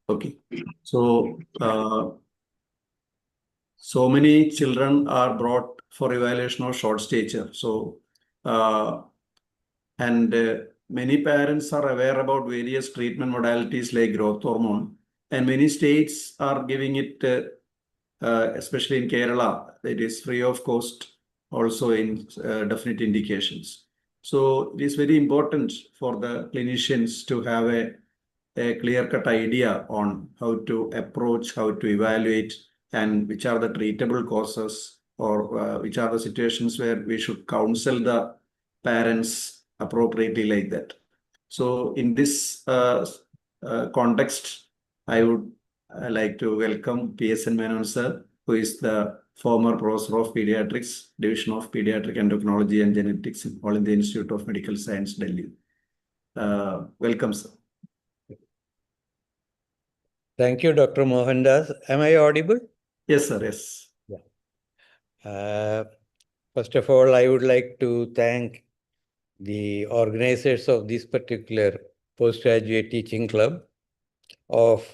Okay. So, so many children are brought for evaluation of short stature. So, and many parents are aware about various treatment modalities like growth hormone, and many states are giving it, especially in Kerala, it is free of cost, also in definite indications. So it is very important for the clinicians to have a clear-cut idea on how to approach, how to evaluate, and which are the treatable causes, or which are the situations where we should counsel the parents appropriately like that. So in this context, I would like to welcome PSN Menon sir, who is the former professor of pediatrics, Division of Pediatric Endocrinology and Genetics in All India Institute of Medical Science, Delhi. Welcome, sir. Thank you, Dr. Mohandas. Am I audible? Yes, sir. Yes. Yeah. First of all, I would like to thank the organizers of this particular postgraduate teaching club of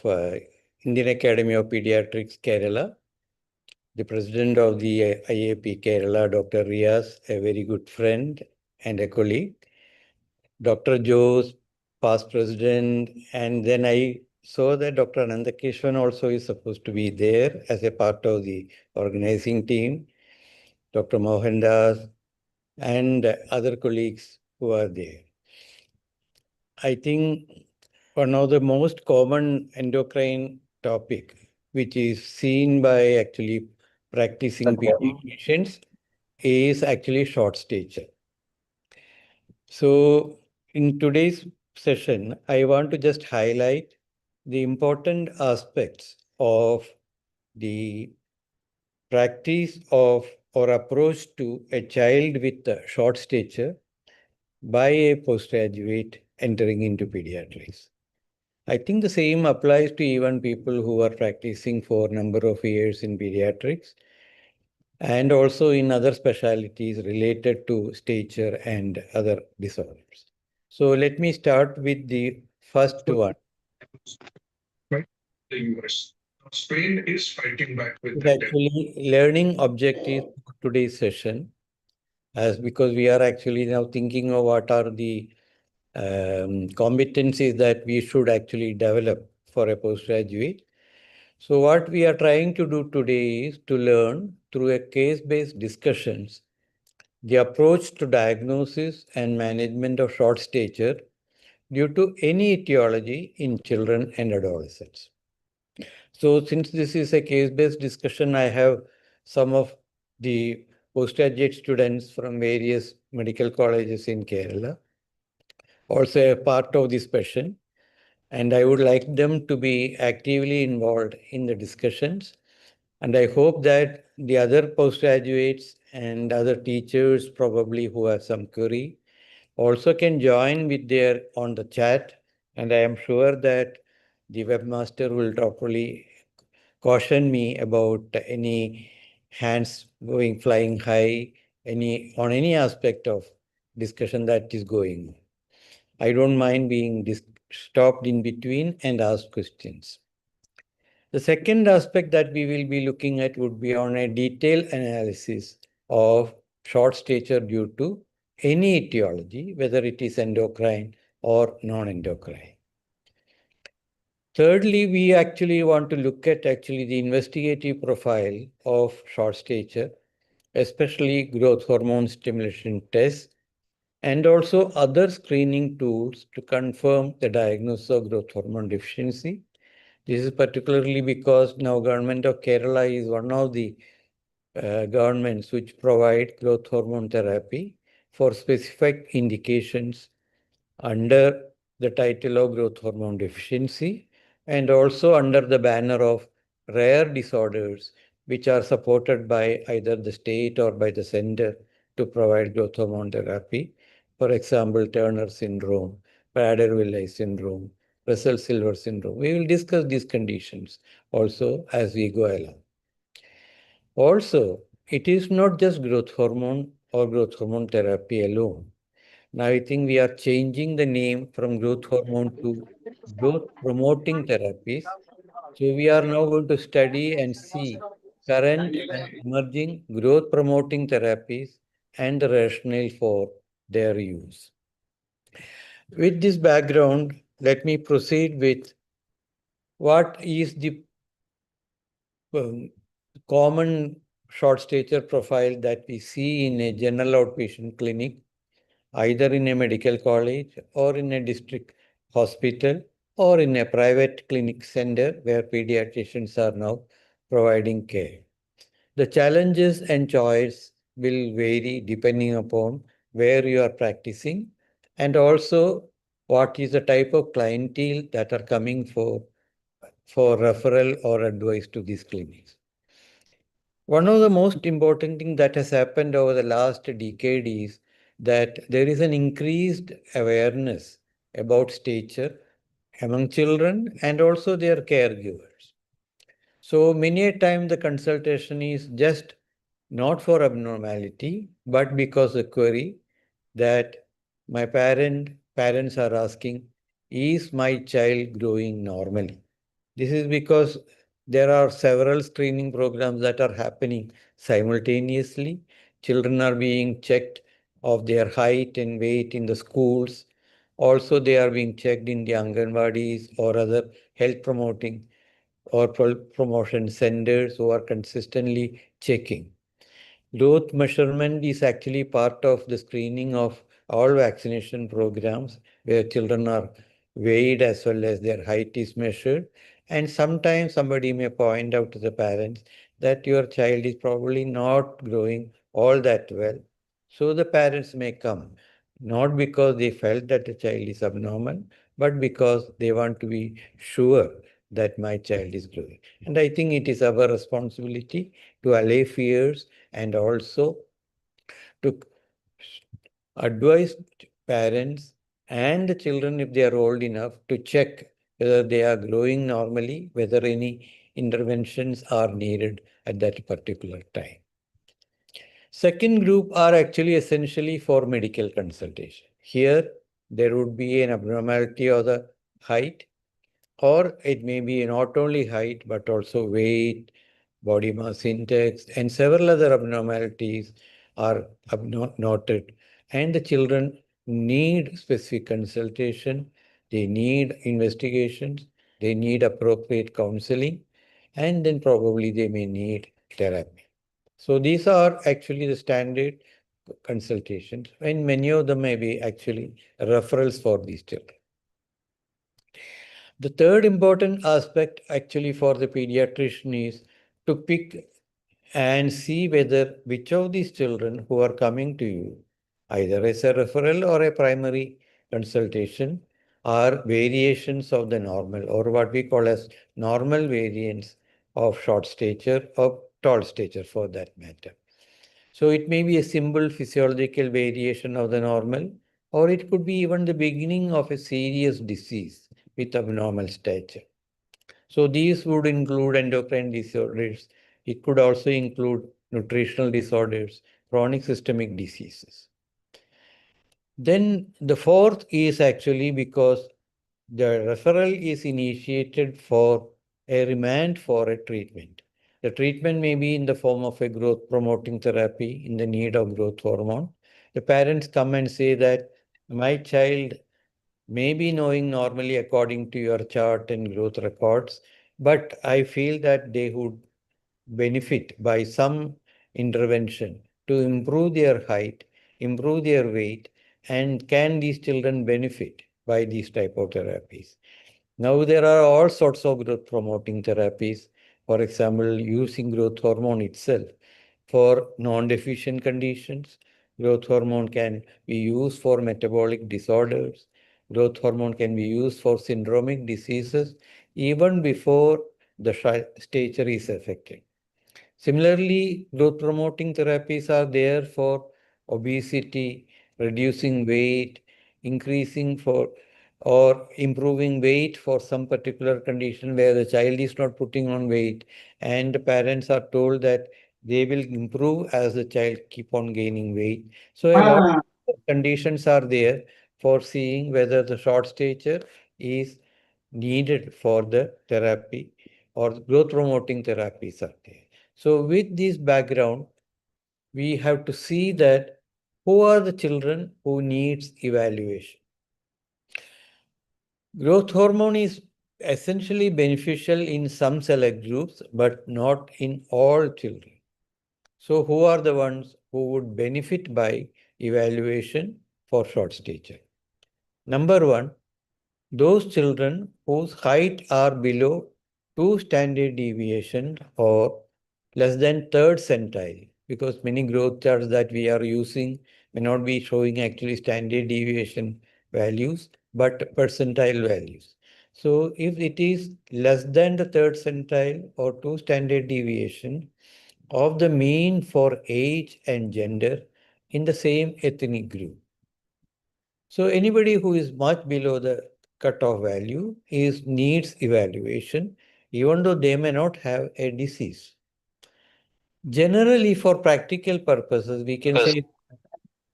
Indian Academy of Pediatrics, Kerala, the president of the IAP Kerala, Dr. Riaz, a very good friend and a colleague, Dr. Jose, past president, and then I saw that Dr. Anandakeshwan also is supposed to be there as a part of the organizing team, Dr. Mohandas, and other colleagues who are there. I think one of the most common endocrine topic, which is seen by actually practicing pediatricians, is actually short stature. So in today's session, I want to just highlight the important aspects of the practice of or approach to a child with a short stature by a postgraduate entering into pediatrics. I think the same applies to even people who are practicing for a number of years in pediatrics and also in other specialties related to stature and other disorders. So let me start with the first one. Right. The US. Spain is fighting back with the actually learning objective for today's session, as because we are actually now thinking of what are the competencies that we should actually develop for a postgraduate. So what we are trying to do today is to learn through a case-based discussions the approach to diagnosis and management of short stature due to any etiology in children and adolescents. So since this is a case-based discussion, I have some of the postgraduate students from various medical colleges in Kerala also a part of this session. And I would like them to be actively involved in the discussions. And I hope that the other postgraduates and other teachers probably who have some query also can join with their on the chat. And I am sure that the webmaster will properly caution me about any hands going flying high, on any aspect of discussion that is going on. I don't mind being stopped in between and ask questions. The second aspect that we will be looking at would be on a detailed analysis of short stature due to any etiology, whether it is endocrine or non-endocrine. Thirdly, we actually want to look at the investigative profile of short stature, especially growth hormone stimulation tests, and also other screening tools to confirm the diagnosis of growth hormone deficiency. This is particularly because now Government of Kerala is one of the governments which provide growth hormone therapy for specific indications under the title of growth hormone deficiency and also under the banner of rare disorders which are supported by either the state or by the center to provide growth hormone therapy. For example, Turner syndrome, Prader-Willi syndrome, Russell-Silver syndrome. We will discuss these conditions also as we go along. Also, it is not just growth hormone or growth hormone therapy alone. Now I think we are changing the name from growth hormone to growth promoting therapies. So we are now going to study and see current and emerging growth promoting therapies and the rationale for their use. With this background, let me proceed with what is the common short stature profile that we see in a general outpatient clinic, either in a medical college or in a district hospital or in a private clinic center where pediatricians are now providing care. The challenges and choice will vary depending upon where you are practicing and also what is the type of clientele that are coming for referral or advice to these clinics. One of the most important things that has happened over the last decade is that there is an increased awareness about stature among children and also their caregivers. So many a time the consultation is just not for abnormality, but because the query that my parents are asking, is my child growing normally? This is because there are several screening programs that are happening simultaneously. Children are being checked of their height and weight in the schools. Also, they are being checked in the Anganwadis or other health promoting or promotion centers who are consistently checking. Growth measurement is actually part of the screening of all vaccination programs where children are weighed as well as their height is measured. And sometimes somebody may point out to the parents that your child is probably not growing all that well. So the parents may come, not because they felt that the child is abnormal, but because they want to be sure that my child is growing. And I think it is our responsibility to allay fears and also to advise parents and the children, if they are old enough, to check whether they are growing normally, whether any interventions are needed at that particular time. Second group are actually essentially for medical consultation. Here, there would be an abnormality of the height, or it may be not only height, but also weight, body mass index, and several other abnormalities are noted. And the children need specific consultation, they need investigations, they need appropriate counseling, and then probably they may need therapy. So these are actually the standard consultations, and many of them may be actually referrals for these children. The third important aspect actually for the pediatrician is to pick and see whether which of these children who are coming to you, either as a referral or a primary consultation, are variations of the normal or what we call as normal variants of short stature or tall stature for that matter. So it may be a simple physiological variation of the normal, or it could be even the beginning of a serious disease with abnormal stature. So these would include endocrine disorders. It could also include nutritional disorders, chronic systemic diseases. Then the fourth is actually because the referral is initiated for a remand for a treatment. The treatment may be in the form of a growth promoting therapy in the need of growth hormone. The parents come and say that my child may be knowing normally according to your chart and growth records, but I feel that they would benefit by some intervention to improve their height, improve their weight, and can these children benefit by these type of therapies? Now there are all sorts of growth promoting therapies, for example, using growth hormone itself for non-deficient conditions. Growth hormone can be used for metabolic disorders. Growth hormone can be used for syndromic diseases even before the stature is affected. Similarly, growth promoting therapies are there for obesity, reducing weight, increasing for or improving weight for some particular condition where the child is not putting on weight and the parents are told that they will improve as the child keep on gaining weight. So a lot of conditions are there for seeing whether the short stature is needed for the therapy or growth promoting therapies are there. So with this background, we have to see that who are the children who needs evaluation. Growth hormone is essentially beneficial in some select groups, but not in all children. So who are the ones who would benefit by evaluation for short stature? Number one, those children whose height are below 2 standard deviation or less than third centile, because many growth charts that we are using may not be showing actually standard deviation values, but percentile values. So if it is less than the third centile or 2 standard deviation of the mean for age and gender in the same ethnic group. So anybody who is much below the cutoff value needs evaluation, even though they may not have a disease. Generally, for practical purposes, we can say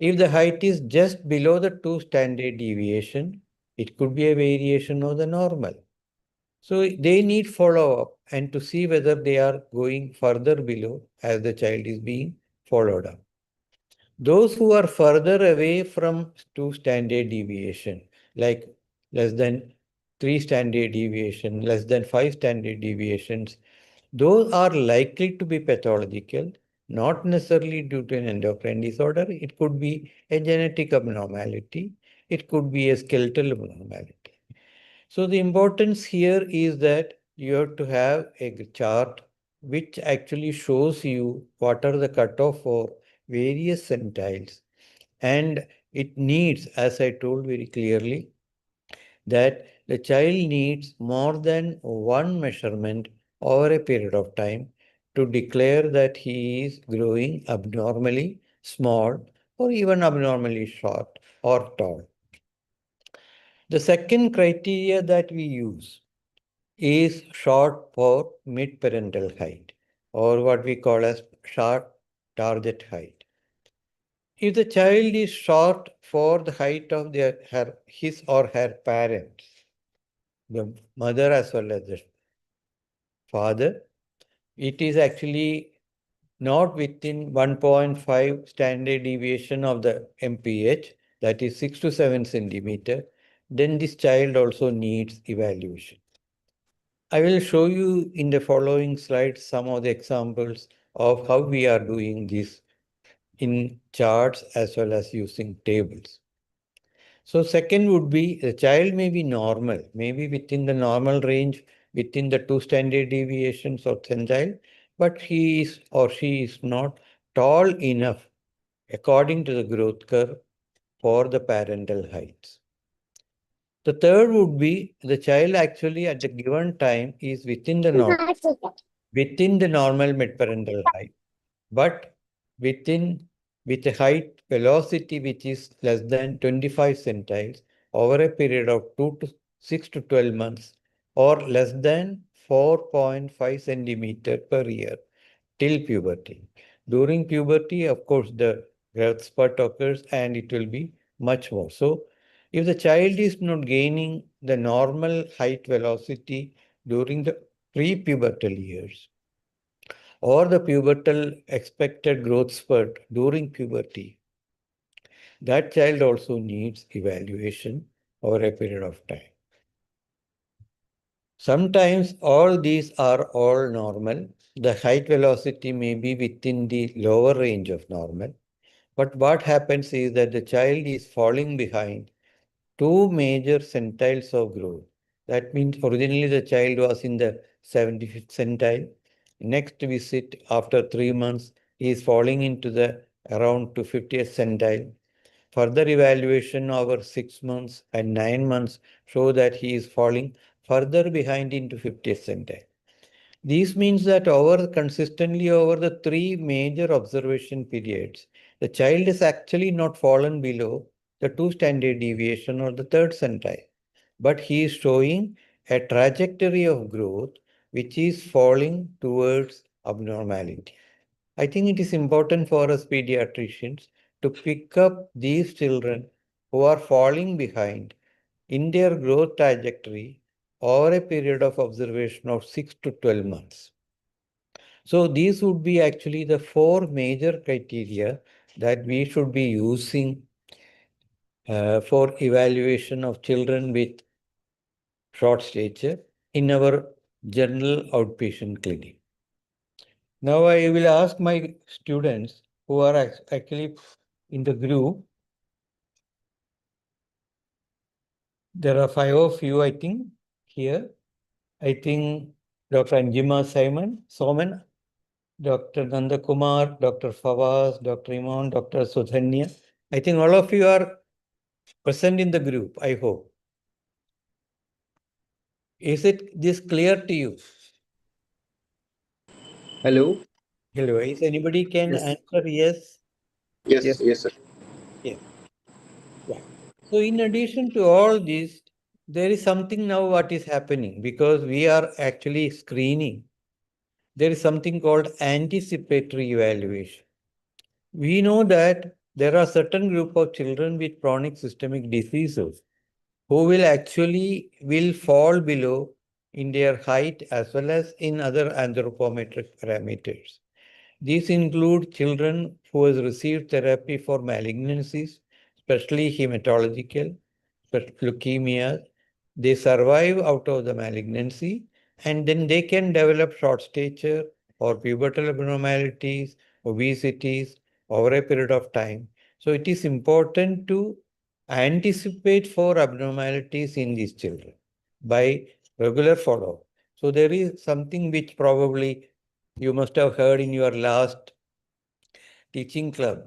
if the height is just below the 2 standard deviation, it could be a variation of the normal. So they need follow-up and to see whether they are going further below as the child is being followed up. Those who are further away from 2 standard deviation, like less than 3 standard deviation, less than 5 standard deviations, those are likely to be pathological, not necessarily due to an endocrine disorder. It could be a genetic abnormality. It could be a skeletal abnormality. So the importance here is that you have to have a chart which actually shows you what are the cutoff for various centiles. And it needs, as I told very clearly, that the child needs more than one measurement over a period of time to declare that he is growing abnormally small or even abnormally short or tall. The second criteria that we use is short for mid-parental height, or what we call as short target height. If the child is short for the height of his or her parents, the mother as well as the father, it is actually not within 1.5 standard deviation of the MPH, that is 6 to 7 centimeter, then this child also needs evaluation. I will show you in the following slides some of the examples of how we are doing this in charts as well as using tables. So second would be the child may be normal, maybe within the normal range, within the 2 standard deviations of centile, but he is or she is not tall enough according to the growth curve for the parental heights. The third would be the child actually at the given time is within the normal mid-parental height, but with a height velocity which is less than 25 centiles over a period of 6 to 12 months or less than 4.5 centimeter per year till puberty. During puberty, of course, the growth spurt occurs and it will be much more. So if the child is not gaining the normal height velocity during the pre-pubertal years, or the pubertal expected growth spurt during puberty, that child also needs evaluation over a period of time. Sometimes all these are all normal. The height velocity may be within the lower range of normal. But what happens is that the child is falling behind 2 major centiles of growth. That means originally the child was in the 75th centile. Next visit after 3 months, he is falling into the around 250th centile. Further evaluation over 6 months and 9 months show that he is falling further behind into 50th centile. This means that consistently over the 3 major observation periods, the child is actually not fallen below the 2 standard deviation or the third centile, but he is showing a trajectory of growth which is falling towards abnormality. I think it is important for us pediatricians to pick up these children who are falling behind in their growth trajectory over a period of observation of 6 to 12 months. So these would be actually the 4 major criteria that we should be using for evaluation of children with short stature in our general outpatient clinic. Now I will ask my students who are actually in the group. There are 5 of you, I think, here. I think Dr. Anjima Soman, Dr. Nandakumar, Dr. Fawaz, Dr. Iman, Dr. Sudhanya. I think all of you are present in the group, I hope. Is it this clear to you? Hello. Hello. Is anybody can Yes. answer yes? Yes, sir. Yeah. So in addition to all this, there is something now what is happening because we are actually screening. There is something called anticipatory evaluation. We know that there are certain group of children with chronic systemic diseases who will fall below in their height as well as in other anthropometric parameters. These include children who has received therapy for malignancies, especially hematological, leukemia. They survive out of the malignancy and then they can develop short stature or pubertal abnormalities, obesities over a period of time. So it is important to anticipate for abnormalities in these children by regular follow-up. So there is something which probably you must have heard in your last teaching club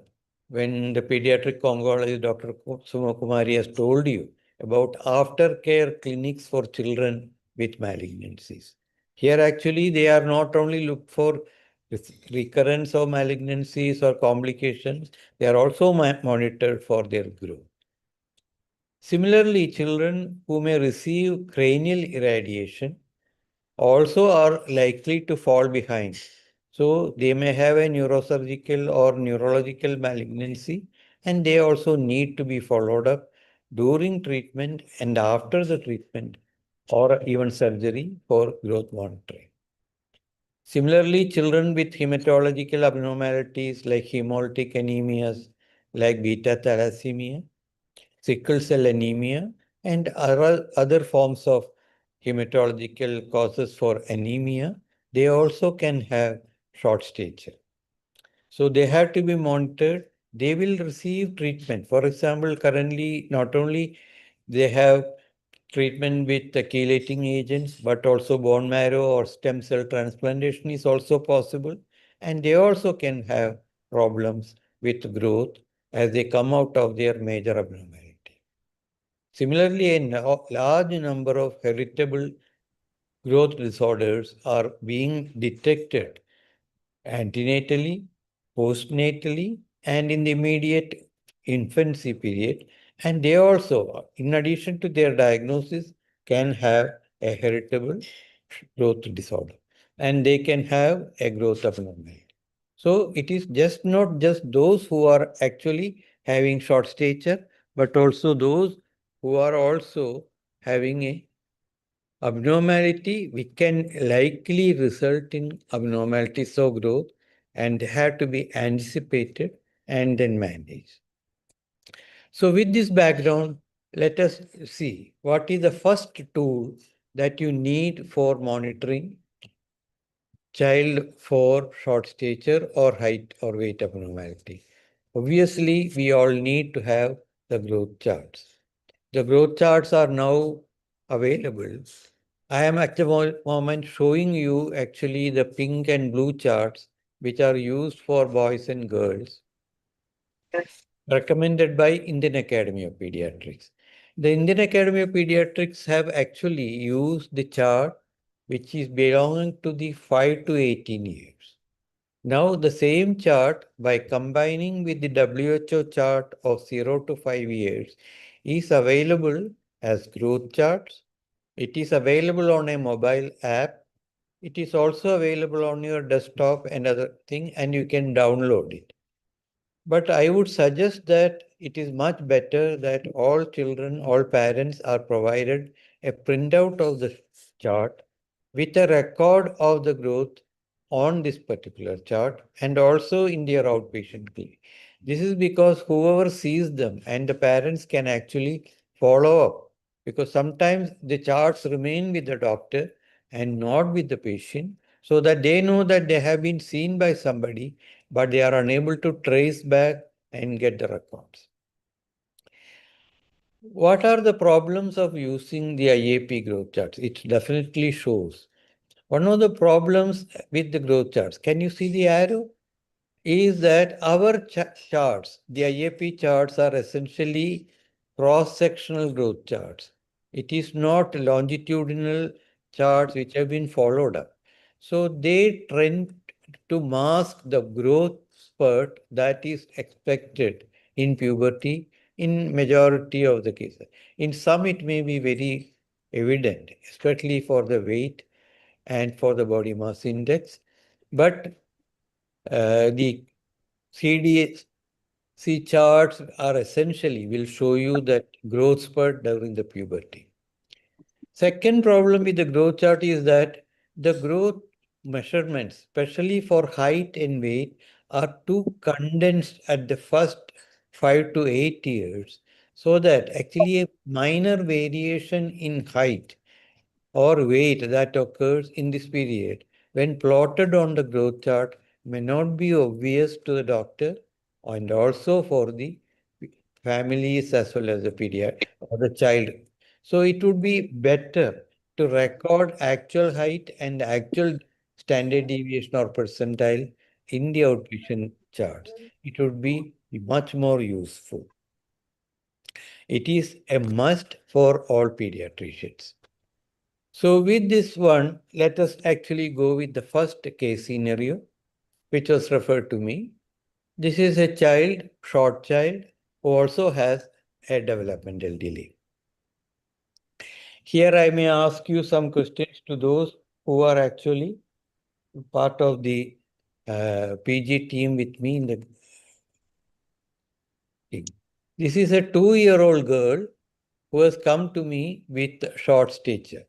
when the pediatric oncologist Dr. Suma Kumari has told you about aftercare clinics for children with malignancies. Here actually they are not only look for recurrence of malignancies or complications, they are also monitored for their growth. Similarly, children who may receive cranial irradiation also are likely to fall behind. So they may have a neurosurgical or neurological malignancy, and they also need to be followed up during treatment and after the treatment or even surgery for growth monitoring. Similarly, children with hematological abnormalities like hemolytic anemias, like beta thalassemia, sickle cell anemia, and other forms of hematological causes for anemia, they also can have short stature. So they have to be monitored. They will receive treatment. For example, currently, not only they have treatment with the chelating agents, but also bone marrow or stem cell transplantation is also possible. And they also can have problems with growth as they come out of their major abnormality. Similarly, a large number of heritable growth disorders are being detected antenatally, postnatally, and in the immediate infancy period. And they also, in addition to their diagnosis, can have a heritable growth disorder and they can have a growth abnormality. So it is not just those who are actually having short stature, but also those who are also having a abnormality which can likely result in abnormalities of growth and have to be anticipated and then managed. So with this background, let us see what is the first tool that you need for monitoring child for short stature or height or weight abnormality. Obviously, we all need to have the growth charts. The growth charts are now available. I am at the moment showing you actually the pink and blue charts which are used for boys and girls, recommended by Indian Academy of Pediatrics. The Indian Academy of Pediatrics have actually used the chart which is belonging to the 5 to 18 years. Now the same chart by combining with the WHO chart of 0 to 5 years is available as growth charts. It is available on a mobile app. It is also available on your desktop and other thing and you can download it. But I would suggest that it is much better that all children, all parents are provided a printout of the chart with a record of the growth on this particular chart and also in their outpatient clinic. This is because whoever sees them and the parents can actually follow up, because sometimes the charts remain with the doctor and not with the patient, so that they know that they have been seen by somebody, but they are unable to trace back and get the records. What are the problems of using the IAP growth charts? It definitely shows. One of the problems with the growth charts, can you see the arrow? Is that our charts, the IAP charts, are essentially cross-sectional growth charts. It is not longitudinal charts which have been followed up. So they tend to mask the growth spurt that is expected in puberty in majority of the cases. In some, it may be very evident, especially for the weight and for the body mass index. But the CDC charts are essentially will show you that growth spurt during the puberty. Second problem with the growth chart is that the growth measurements, especially for height and weight, are too condensed at the first 5 to 8 years, so that actually a minor variation in height or weight that occurs in this period, when plotted on the growth chart, may not be obvious to the doctor and also for the families as well as the pediatric or the child. So it would be better to record actual height and actual standard deviation or percentile in the outpatient charts. It would be much more useful. It is a must for all pediatricians. So with this one, let us actually go with the first case scenario, which was referred to me. This is a child, short child, who also has a developmental delay. Here I may ask you some questions to those who are actually part of the PG team with me in the team. This is a 2-year-old girl who has come to me with short stature.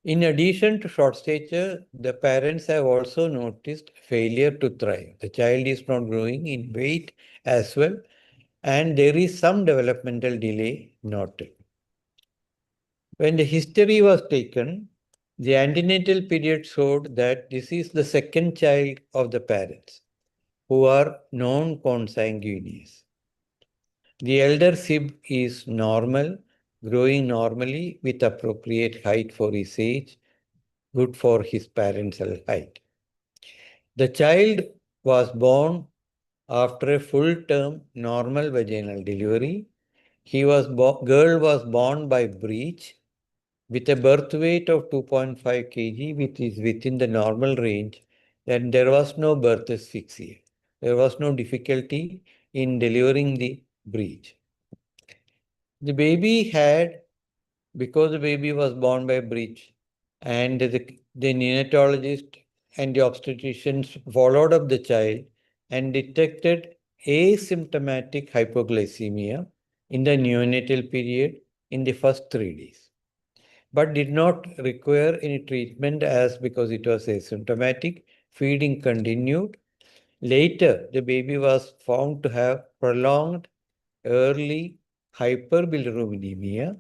In addition to short stature, the parents have also noticed failure to thrive. The child is not growing in weight as well, and there is some developmental delay noted. When the history was taken, the antenatal period showed that this is the second child of the parents, who are non-consanguineous. The elder sib is normal, growing normally with appropriate height for his age, good for his parental height. The child was born after a full-term normal vaginal delivery. Girl was born by breech with a birth weight of 2.5 kg, which is within the normal range, and there was no birth asphyxia. There was no difficulty in delivering the breech. The baby had, because the baby was born by breech, and the neonatologist and the obstetricians followed up the child and detected asymptomatic hypoglycemia in the neonatal period in the first 3 days, but did not require any treatment as because it was asymptomatic. Feeding continued. Later, the baby was found to have prolonged early hyperbilirubinemia,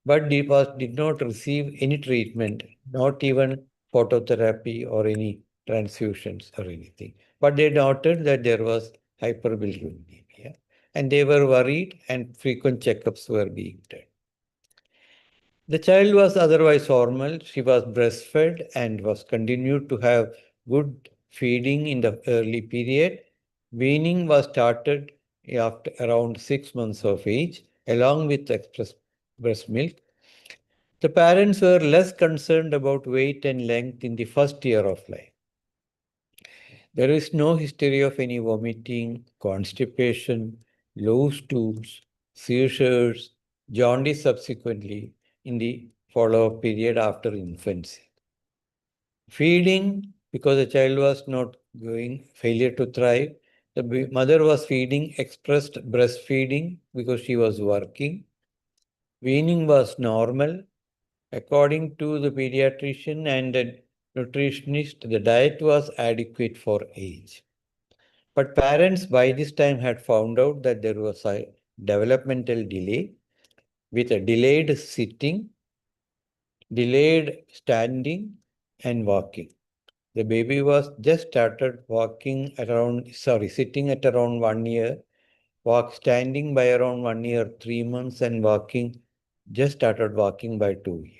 but did not receive any treatment, not even phototherapy or any transfusions or anything. But they noted that there was hyperbilirubinemia, and they were worried, and frequent checkups were being done. The child was otherwise normal. She was breastfed and was continued to have good feeding in the early period. Weaning was started after around 6 months of age, along with express breast milk. The parents were less concerned about weight and length in the first year of life. There is no history of any vomiting, constipation, loose stools, seizures, jaundice subsequently in the follow-up period after infancy. Feeding, because the child was not growing, failure to thrive, The mother was feeding, expressed breastfeeding because she was working. Weaning was normal. According to the pediatrician and the nutritionist, the diet was adequate for age. But parents by this time had found out that there was a developmental delay with a delayed sitting, delayed standing, and walking. The baby was just started sitting at around 1 year, standing by around 1 year, 3 months, and just started walking by 2 years.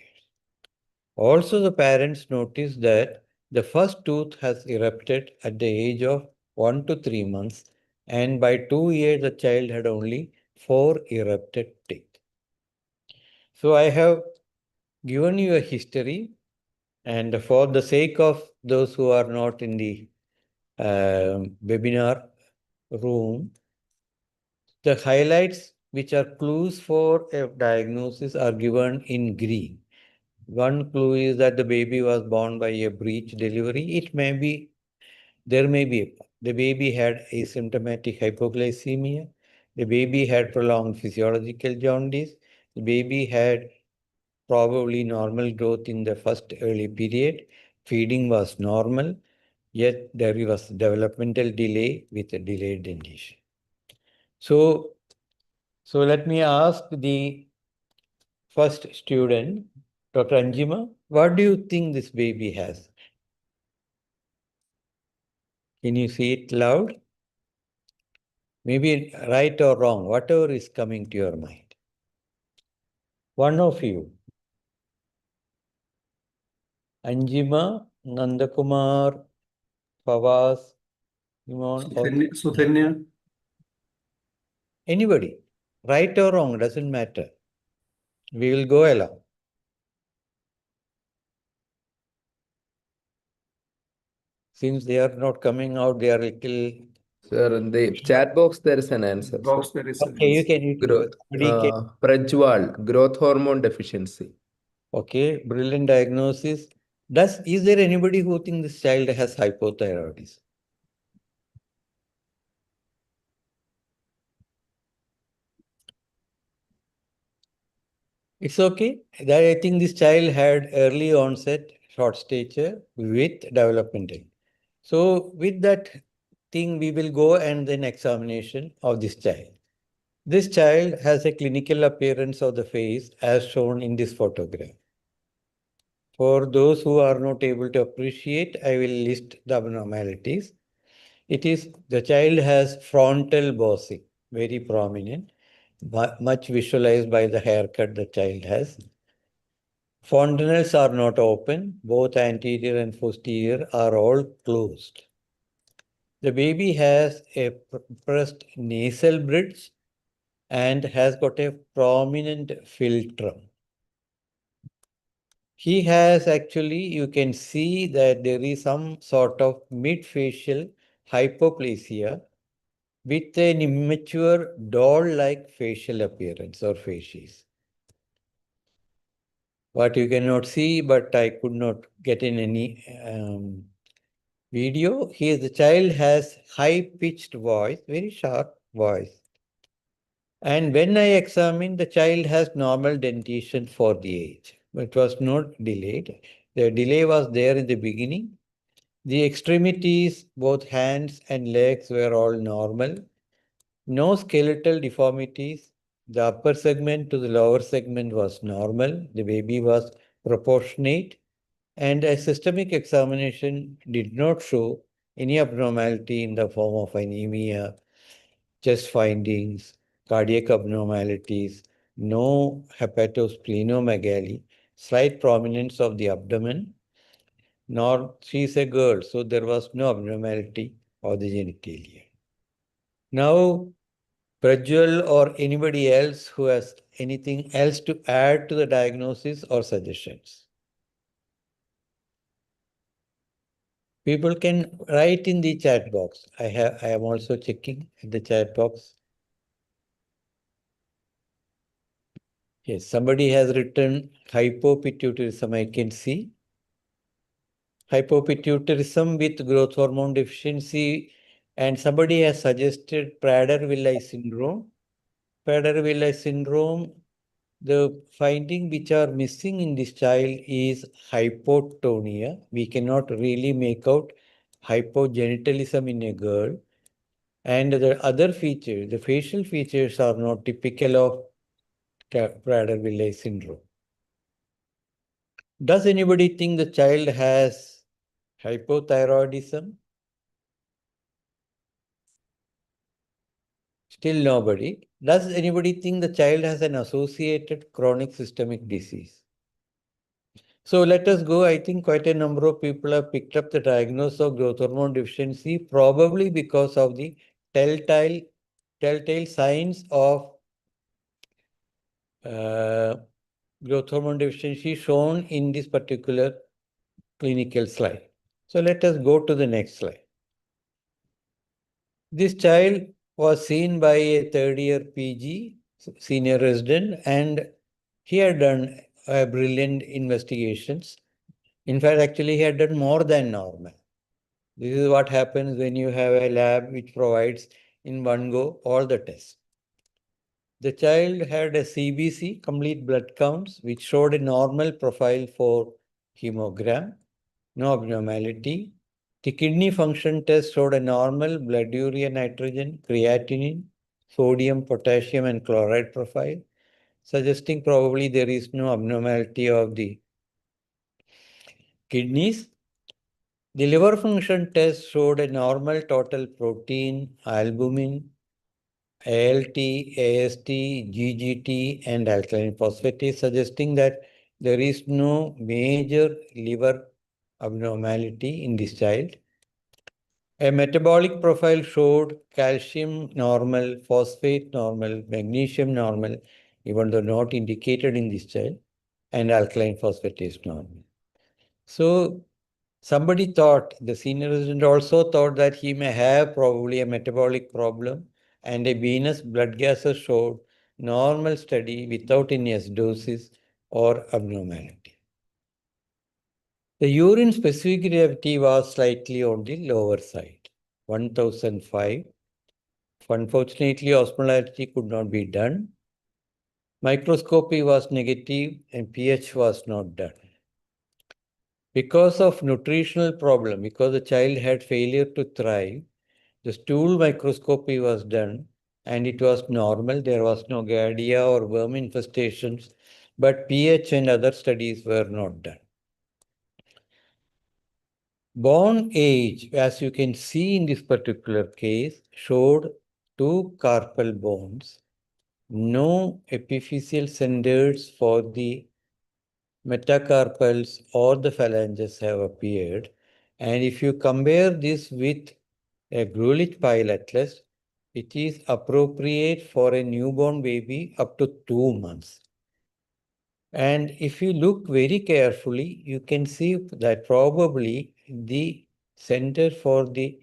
Also, the parents noticed that the first tooth has erupted at the age of 1 to 3 months, and by 2 years, the child had only 4 erupted teeth. So I have given you a history, and for the sake of those who are not in the webinar room, the highlights which are clues for a diagnosis are given in green. One clue is that the baby was born by a breech delivery. The baby had asymptomatic hypoglycemia. The baby had prolonged physiological jaundice. The baby had probably normal growth in the first early period. Feeding was normal, yet there was developmental delay with a delayed dentition. So let me ask the first student, Dr. Anjima, what do you think this baby has? Can you see it loud? Maybe right or wrong, whatever is coming to your mind. One of you. Anjima, Nandakumar, Fawaz, Imon, or Suthanya. anybody. Right or wrong, doesn't matter. We will go along. Since they are not coming out, they are little. Sir, in the chat box there is an answer. Box there is. Okay, you can. Prajwal, growth hormone deficiency. Okay, brilliant diagnosis. Is there anybody who thinks this child has hypothyroidism? It's okay. I think this child had early onset short stature with developmental. So with that thing, we will go and then examination of this child. This child has a clinical appearance of the face as shown in this photograph. For those who are not able to appreciate, I will list the abnormalities. The child has frontal bossing, very prominent, much visualized by the haircut the child has. Fontanelles are not open, both anterior and posterior are all closed. The baby has a pressed nasal bridge and has got a prominent philtrum. He has actually, you can see that there is some sort of mid-facial hypoplasia with an immature doll-like facial appearance or facies. What you cannot see, but I could not get in any video. The child has high-pitched voice, very sharp voice. And when I examined, the child has normal dentition for the age. It was not delayed. The delay was there in the beginning. The extremities, both hands and legs, were all normal. No skeletal deformities. The upper segment to the lower segment was normal. The baby was proportionate. And a systemic examination did not show any abnormality in the form of anemia, chest findings, cardiac abnormalities, no hepatosplenomegaly, slight prominence of the abdomen, nor she's a girl, so there was no abnormality of the genitalia. Now, Prajwal or anybody else who has anything else to add to the diagnosis or suggestions? People can write in the chat box. I am also checking the chat box. Yes, somebody has written hypopituitarism, I can see. Hypopituitarism with growth hormone deficiency And somebody has suggested Prader-Willi syndrome. Prader-Willi syndrome, the finding which are missing in this child is hypotonia. We cannot really make out hypogenitalism in a girl. And the other features, the facial features are not typical of Prader-Willi syndrome. Does anybody think the child has hypothyroidism? Still nobody. Does anybody think the child has an associated chronic systemic disease? So let us go. I think quite a number of people have picked up the diagnosis of growth hormone deficiency, probably because of the telltale signs of growth hormone deficiency shown in this particular clinical slide. So let us go to the next slide. This child was seen by a third-year PG senior resident, and he had done brilliant investigations. In fact, actually, he had done more than normal. This is what happens when you have a lab which provides in one go all the tests. The child had a CBC, complete blood counts, which showed a normal profile for hemogram, no abnormality. The kidney function test showed a normal blood urea nitrogen, creatinine, sodium, potassium, and chloride profile, suggesting probably there is no abnormality of the kidneys. The liver function test showed a normal total protein, albumin, ALT, AST, GGT, and alkaline phosphatase, suggesting that there is no major liver abnormality in this child. A metabolic profile showed calcium normal, phosphate normal, magnesium normal, even though not indicated in this child, and alkaline phosphatase normal. So somebody thought, the senior resident also thought that he may have probably a metabolic problem, and a venous blood gases showed normal steady without any acidosis or abnormality. The urine specific gravity was slightly on the lower side, 1005. Unfortunately, osmolarity could not be done. Microscopy was negative and pH was not done. Because of nutritional problem, because the child had failure to thrive, the stool microscopy was done and it was normal. There was no giardia or worm infestations, but pH and other studies were not done. Bone age, as you can see in this particular case, showed 2 carpal bones, no epiphyseal centers for the metacarpals or the phalanges have appeared. And if you compare this with a Grulich pile atlas, it is appropriate for a newborn baby up to 2 months. And if you look very carefully, you can see that probably the center for the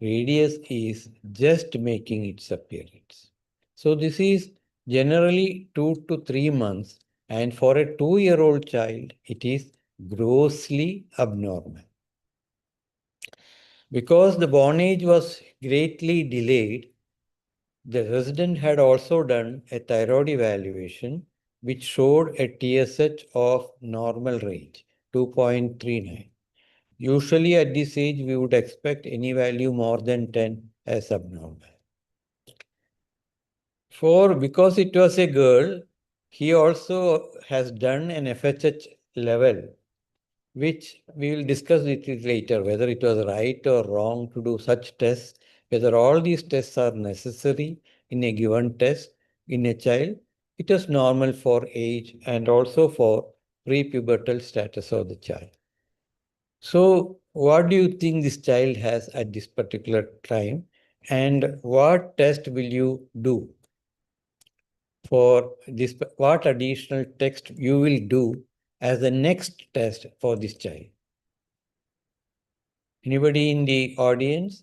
radius is just making its appearance. So this is generally 2 to 3 months, and for a 2-year-old child, it is grossly abnormal. Because the born age was greatly delayed, the resident had also done a thyroid evaluation, which showed a TSH of normal range, 2.39. Usually at this age, we would expect any value more than 10 as abnormal. Because it was a girl, he also has done an FHH level, which we will discuss with it later, whether it was right or wrong to do such tests, whether all these tests are necessary in a given test in a child. It is normal for age and also for prepubertal status of the child. So what do you think this child has at this particular time, and what test will you do for this? What additional test you will do as the next test for this child? Anybody in the audience?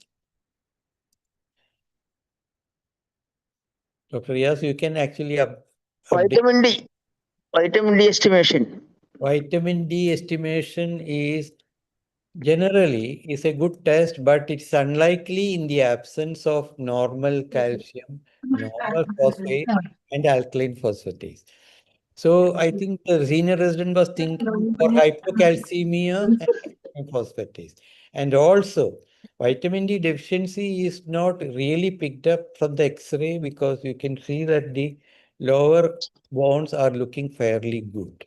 Dr. Yas, you can actually update. Vitamin D estimation. Vitamin D estimation is generally is a good test, but it's unlikely in the absence of normal calcium, normal phosphate, and alkaline phosphatase. So I think the senior resident was thinking for hypocalcemia and phosphatase. And also, vitamin D deficiency is not really picked up from the X-ray because you can see that the lower bones are looking fairly good.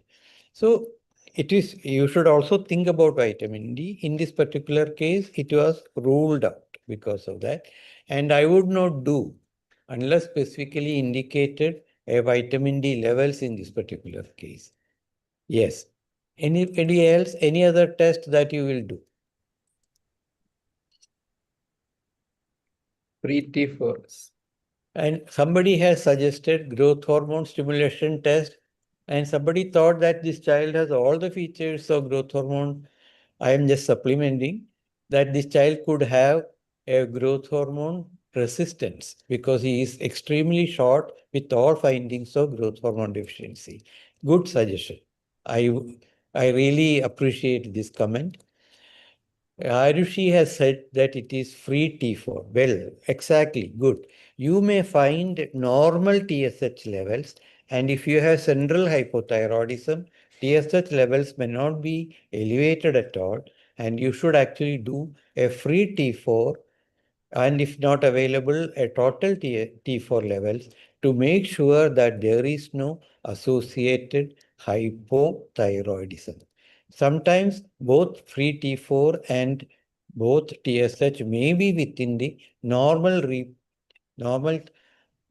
So you should also think about vitamin D. In this particular case, it was ruled out because of that. And I would not do, unless specifically indicated, a vitamin D levels in this particular case. Yes. Any else, any other test that you will do? Free T4s. And somebody has suggested growth hormone stimulation test, and somebody thought that this child has all the features of growth hormone. I am just supplementing that this child could have a growth hormone resistance because he is extremely short with all findings of growth hormone deficiency. Good suggestion. I really appreciate this comment. Arushi has said that it is free T4. Well, exactly, good. You may find normal TSH levels, and if you have central hypothyroidism, TSH levels may not be elevated at all, and you should actually do a free T4, and if not available, a total T4 levels to make sure that there is no associated hypothyroidism. Sometimes both free T4 and both TSH may be within the normal,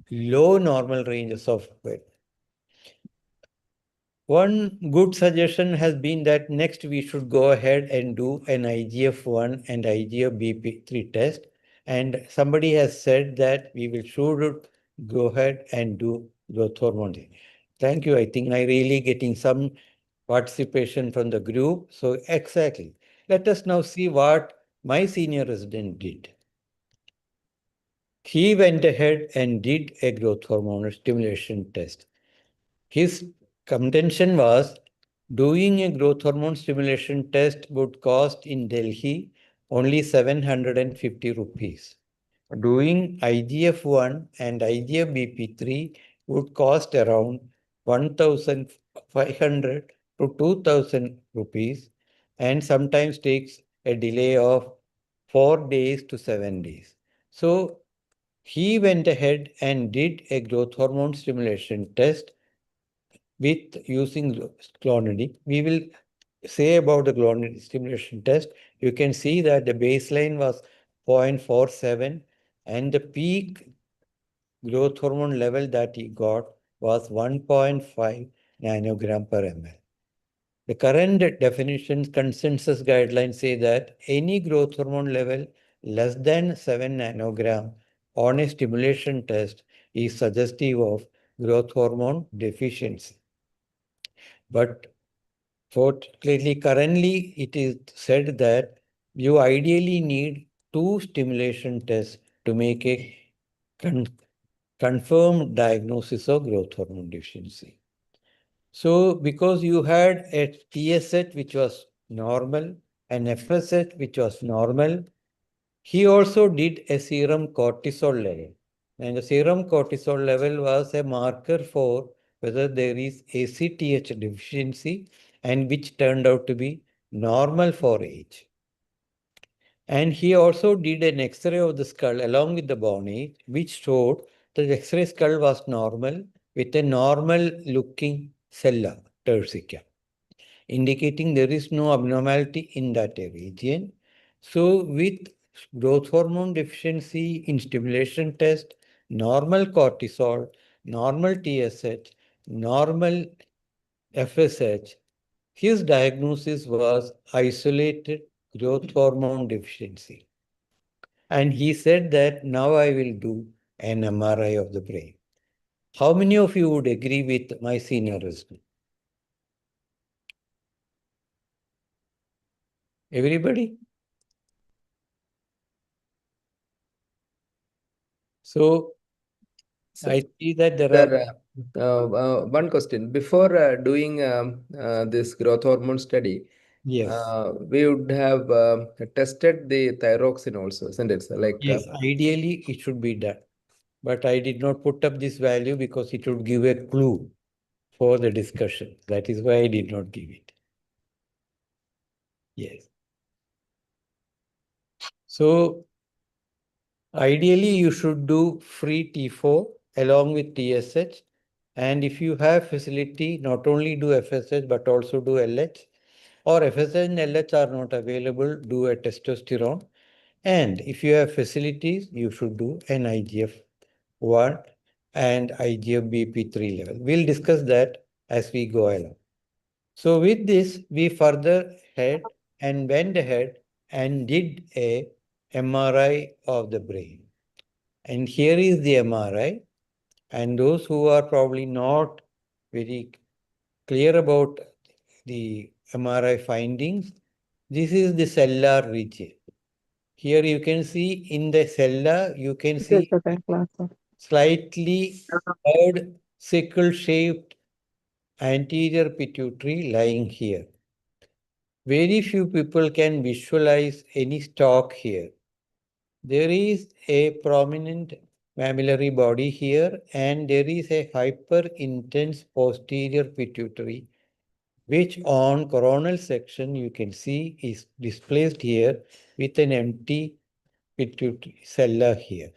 low normal ranges of weight. One good suggestion has been that next we should go ahead and do an IGF-1 and IGF-BP3 test. And somebody has said that we should go ahead and do growth hormone. Thank you. I think I really getting some participation from the group. So exactly. Let us now see what my senior resident did. He went ahead and did a growth hormone stimulation test. His contention was doing a growth hormone stimulation test would cost in Delhi only 750 rupees. Doing IGF-1 and IGF-BP3 would cost around 1,500 to 2,000 rupees and sometimes takes a delay of 4 days to 7 days. So he went ahead and did a growth hormone stimulation test with using clonidine. We will say about the clonidine stimulation test. You can see that the baseline was 0.47 and the peak growth hormone level that he got was 1.5 nanogram per ml. The current definitions consensus guidelines say that any growth hormone level less than 7 nanogram on a stimulation test is suggestive of growth hormone deficiency. But fortunately, currently it is said that you ideally need 2 stimulation tests to make a confirmed diagnosis of growth hormone deficiency. So because you had a TSH which was normal, an FSH which was normal, he also did a serum cortisol level. And the serum cortisol level was a marker for whether there is ACTH deficiency and which turned out to be normal for age. And he also did an X-ray of the skull along with the bone age, which showed that the X-ray skull was normal with a normal looking cella turcica, indicating there is no abnormality in that region. So with growth hormone deficiency in stimulation test, normal cortisol, normal TSH, normal FSH, his diagnosis was isolated growth hormone deficiency. And he said that now I will do an MRI of the brain. How many of you would agree with my senior resident? Everybody? So I see that there are... Sir, one question. Before doing this growth hormone study, Yes. We would have tested the thyroxine also, isn't it, sir? Like, Yes, ideally it should be done. But I did not put up this value because it would give a clue for the discussion. That is why I did not give it. Yes. So ideally you should do free T4 along with TSH. And if you have facility, not only do FSH but also do LH, or FSH and LH are not available, do a testosterone. And if you have facilities, you should do an IGF-1 and IGF-BP3 level. We'll discuss that as we go along. So with this, we further went ahead and did a MRI of the brain. And here is the MRI. And those who are probably not very clear about the MRI findings, this is the cellular region. Here you can see in the cellular, you can see slightly curved sickle-shaped anterior pituitary lying here. Very few people can visualize any stalk here. There is a prominent mammillary body here, and there is a hyper-intense posterior pituitary, which on coronal section you can see is displaced here with an empty pituitary cellular here.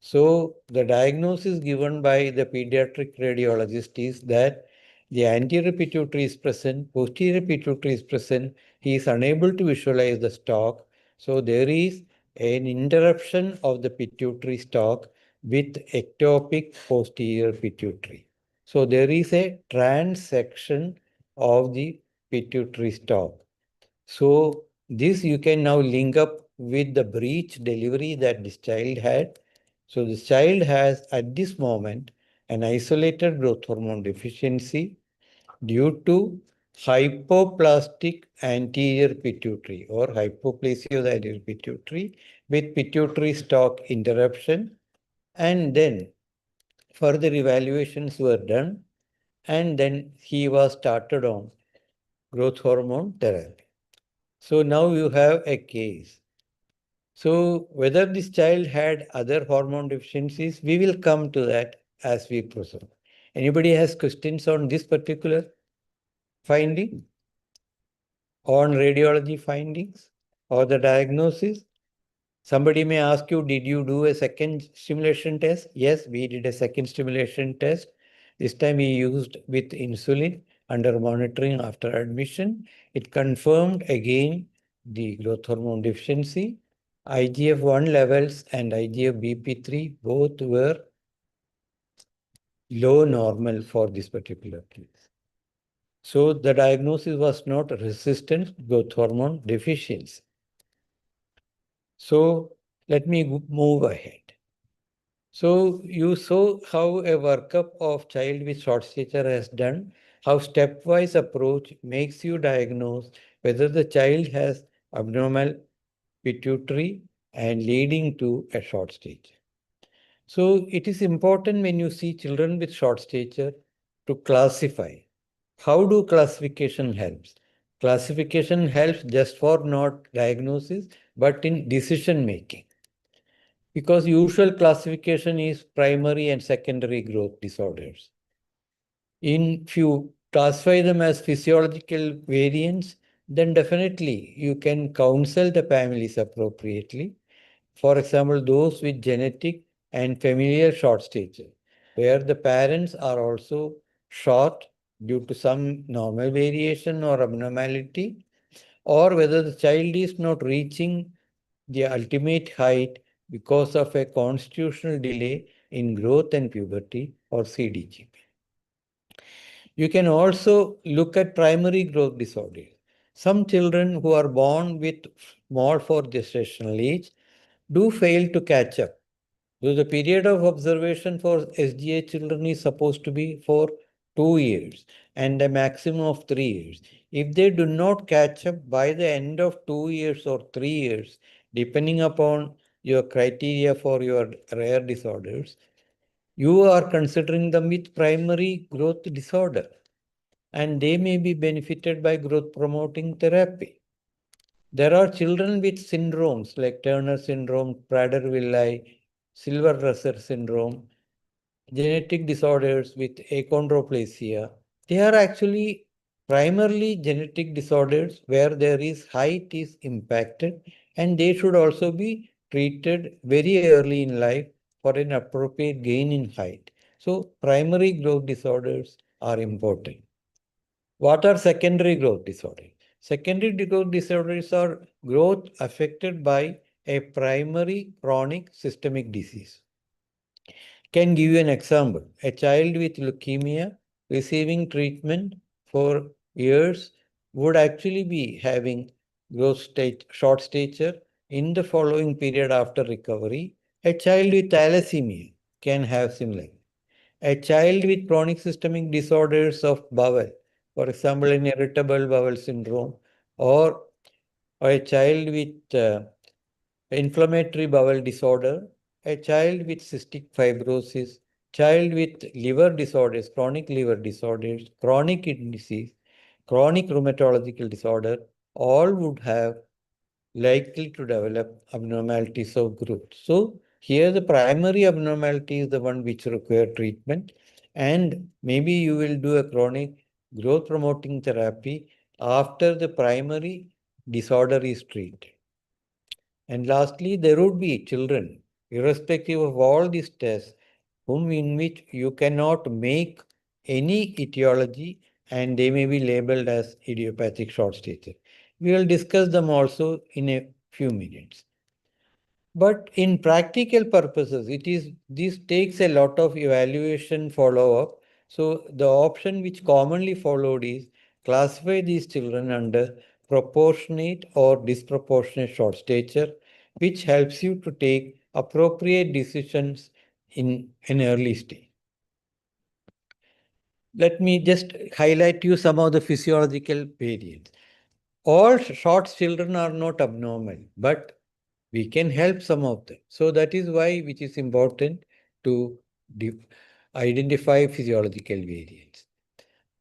So the diagnosis given by the pediatric radiologist is that the anterior pituitary is present, posterior pituitary is present. He is unable to visualize the stalk. So there is an interruption of the pituitary stalk with ectopic posterior pituitary. So there is a transection of the pituitary stalk. So this you can now link up with the breech delivery that this child had. So this child has at this moment an isolated growth hormone deficiency due to hypoplastic anterior pituitary or hypoplasia of the anterior pituitary with pituitary stalk interruption. And then further evaluations were done, and then he was started on growth hormone therapy. So now you have a case. So whether this child had other hormone deficiencies, we will come to that as we proceed. Anybody has questions on this particular finding? On radiology findings or the diagnosis? Somebody may ask you, did you do a second stimulation test? Yes, we did a second stimulation test. This time we used with insulin under monitoring after admission. It confirmed again the growth hormone deficiency. IGF-1 levels and IGF-BP3 both were low normal for this particular case. So the diagnosis was not resistant growth hormone deficiency. So let me move ahead. So you saw how a workup of child with short stature has done, how stepwise approach makes you diagnose whether the child has abnormal pituitary and leading to a short stature. So it is important when you see children with short stature to classify. How do classification helps? Classification helps just for not diagnosis, but in decision making. Because usual classification is primary and secondary growth disorders. If you classify them as physiological variants, then definitely you can counsel the families appropriately. For example, those with genetic and familial short stature, where the parents are also short due to some normal variation or abnormality, or whether the child is not reaching the ultimate height because of a constitutional delay in growth and puberty or CDGP. You can also look at primary growth disorders. Some children who are born with small for gestational age do fail to catch up. So the period of observation for SGA children is supposed to be for 2 years and a maximum of 3 years. If they do not catch up by the end of 2 years or 3 years, depending upon your criteria for your rare disorders, you are considering them with primary growth disorder. and they may be benefited by growth promoting therapy. There are children with syndromes like Turner syndrome, Prader-Willi, Silver-Russer syndrome, genetic disorders with achondroplasia. They are actually primarily genetic disorders where there is height is impacted, and they should also be treated very early in life for an appropriate gain in height. So primary growth disorders are important. What are secondary growth disorders? Secondary growth disorders are growth affected by a primary chronic systemic disease. Can give you an example. A child with leukemia receiving treatment for years would actually be having short stature in the following period after recovery. A child with thalassemia can have similar. A child with chronic systemic disorders of bowel, for example, an irritable bowel syndrome, or a child with inflammatory bowel disorder, a child with cystic fibrosis, child with liver disorders, chronic liver disorders, chronic kidney disease, chronic rheumatological disorder, all would have likely to develop abnormalities of growth. So here the primary abnormality is the one which require treatment, and maybe you will do a chronic growth promoting therapy after the primary disorder is treated. And lastly, there would be children, irrespective of all these tests, in which you cannot make any etiology and they may be labeled as idiopathic short stature. We will discuss them also in a few minutes. But in practical purposes, this takes a lot of evaluation follow-up. So the option which commonly followed is classify these children under proportionate or disproportionate short stature, which helps you to take appropriate decisions in an early stage. Let me just highlight you some of the physiological variants. All short children are not abnormal, but we can help some of them. So that is why which is important to identify physiological variants.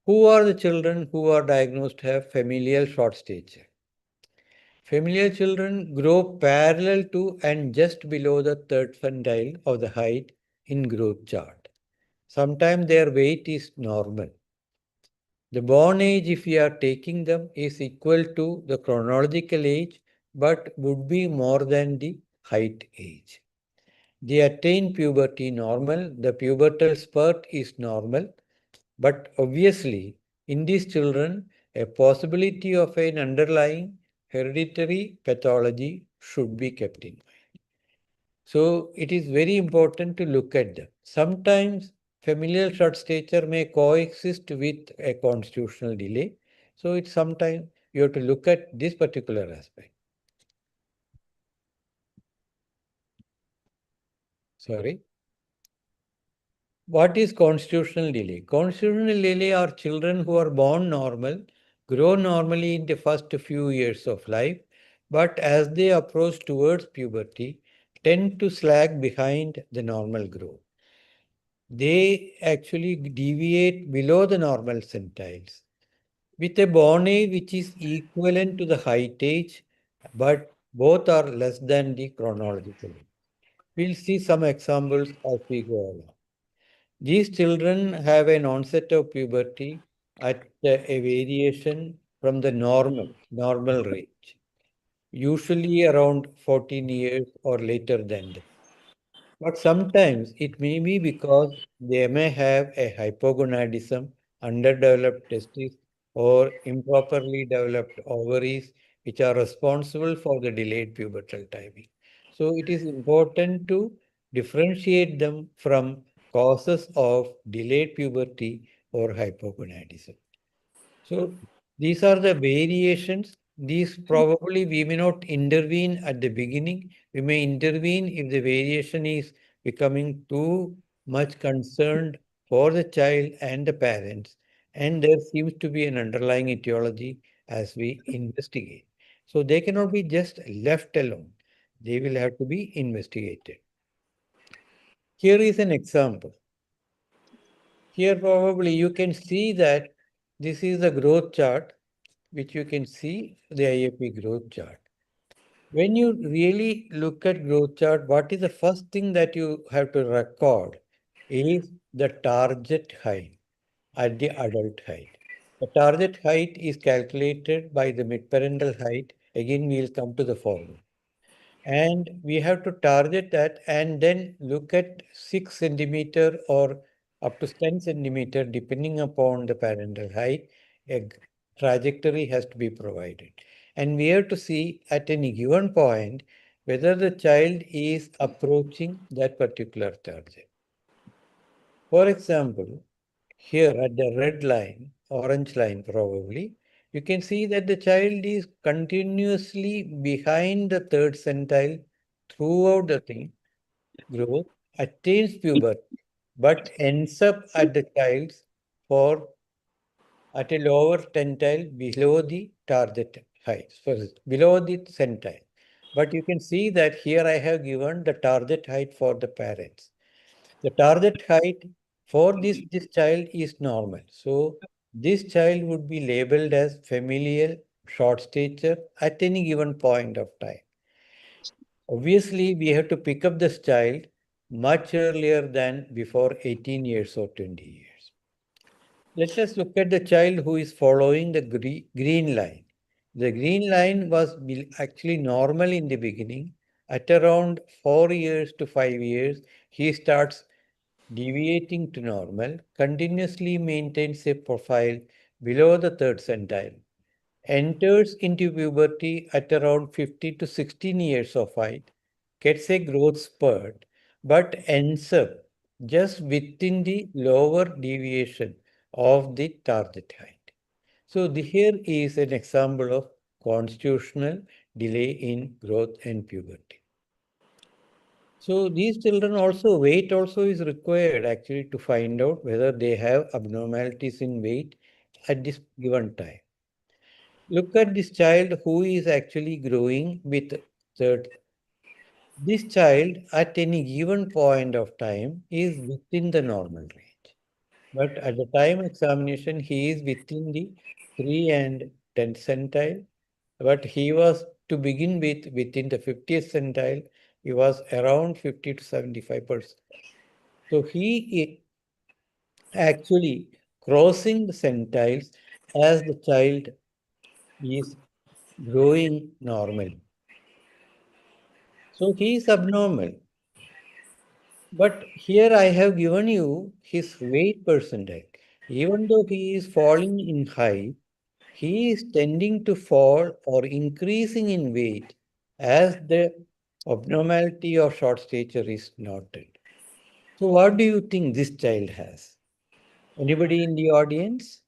Who are the children who are diagnosed to have familial short stature? Familial children grow parallel to and just below the third percentile of the height in growth chart. Sometimes their weight is normal. The born age, if we are taking them, is equal to the chronological age, but would be more than the height age. They attain puberty normal. The pubertal spurt is normal, but obviously in these children, a possibility of an underlying hereditary pathology should be kept in mind. So it is very important to look at them. Sometimes familial short stature may coexist with a constitutional delay. So it's sometimes you have to look at this particular aspect. Sorry. What is constitutional delay? Constitutional delay are children who are born normal, grow normally in the first few years of life, but as they approach towards puberty, tend to slag behind the normal growth. They actually deviate below the normal centiles with a born age which is equivalent to the height age, but both are less than the chronological age. We'll see some examples as we go along. These children have an onset of puberty at a variation from the normal range, usually around 14 years or later than that. But sometimes it may be because they may have a hypogonadism, underdeveloped testes, or improperly developed ovaries, which are responsible for the delayed pubertal timing. So it is important to differentiate them from causes of delayed puberty or hypogonadism. So these are the variations. These probably we may not intervene at the beginning. We may intervene if the variation is becoming too much concerned for the child and the parents. And there seems to be an underlying etiology as we investigate. So they cannot be just left alone. They will have to be investigated. Here is an example. Here probably you can see that this is the growth chart, which you can see the IAP growth chart. When you really look at growth chart, what is the first thing that you have to record is the target height at the adult height. The target height is calculated by the midparental height. Again, we will come to the formula. And we have to target that and then look at 6 centimeter or up to 10 centimeter, depending upon the parental height, a trajectory has to be provided. And we have to see at any given point whether the child is approaching that particular target. For example, here at the red line, orange line probably, you can see that the child is continuously behind the third centile throughout the thing, growth, attains puberty, but ends up at the child's for at a lower centile below the target height, so below the centile. But you can see that here I have given the target height for the parents. The target height for this child is normal. So this child would be labeled as familial short stature at any given point of time. Obviously, we have to pick up this child much earlier than before 18 years or 20 years. Let us look at the child who is following the green line. The green line was actually normal in the beginning. At around 4 years to 5 years, he starts deviating to normal, continuously maintains a profile below the third centile, enters into puberty at around 15 to 16 years of height, gets a growth spurt, but ends up just within the lower deviation of the target height. So here is an example of constitutional delay in growth and puberty. So these children also, weight also is required actually to find out whether they have abnormalities in weight at this given time. Look at this child who is actually growing with third. This child at any given point of time is within the normal range. But at the time examination, he is within the 3 and 10 centile. But he was to begin with within the 50th centile. He was around 50 to 75%. So he is actually crossing the centiles as the child is growing normally. So he is abnormal. But here I have given you his weight percentile. Even though he is falling in height, he is tending to fall or increasing in weight as the abnormality of short stature is noted. So what do you think this child has? Anybody in the audience?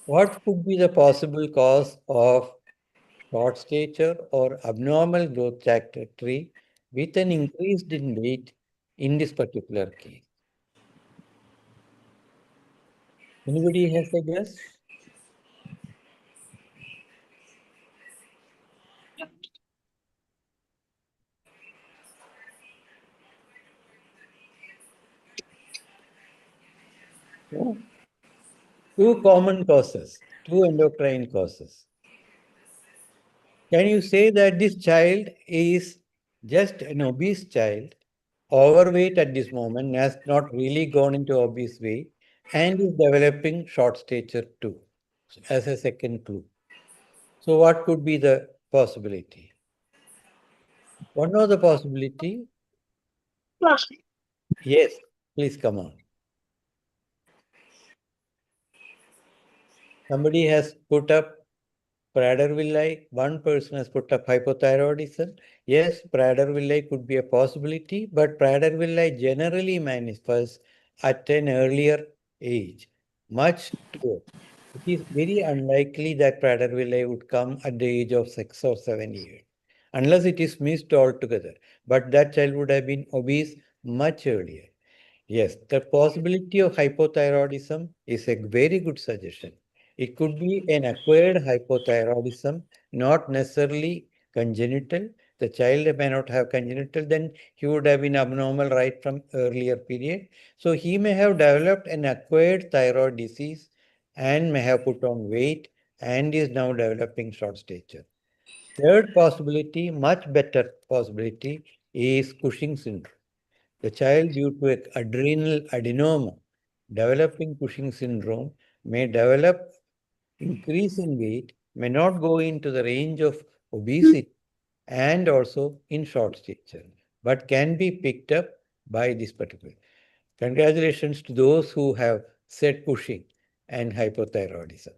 What could be the possible cause of short stature or abnormal growth trajectory with an increase in weight in this particular case? Anybody has a guess? Yeah. Two common causes, two endocrine causes. Can you say that this child is just an obese child, overweight at this moment, has not really gone into obese weight, and is developing short stature too, as a second clue? So what could be the possibility? One of the possibility? Yes, please come on. Somebody has put up Prader-Willi. One person has put up hypothyroidism. Yes, Prader-Willi could be a possibility, but Prader-Willi generally manifests at an earlier age, much too. It is very unlikely that Prader-Willi would come at the age of 6 or 7 years, unless it is missed altogether. But that child would have been obese much earlier. Yes, the possibility of hypothyroidism is a very good suggestion. It could be an acquired hypothyroidism, not necessarily congenital. The child may not have congenital, then he would have been abnormal right from earlier period. So he may have developed an acquired thyroid disease and may have put on weight and is now developing short stature. Third possibility, much better possibility, is Cushing syndrome. The child, due to an adrenal adenoma developing Cushing syndrome, may develop increase in weight, may not go into the range of obesity and also in short stature, but can be picked up by this particular. Congratulations to those who have said Cushing and hypothyroidism.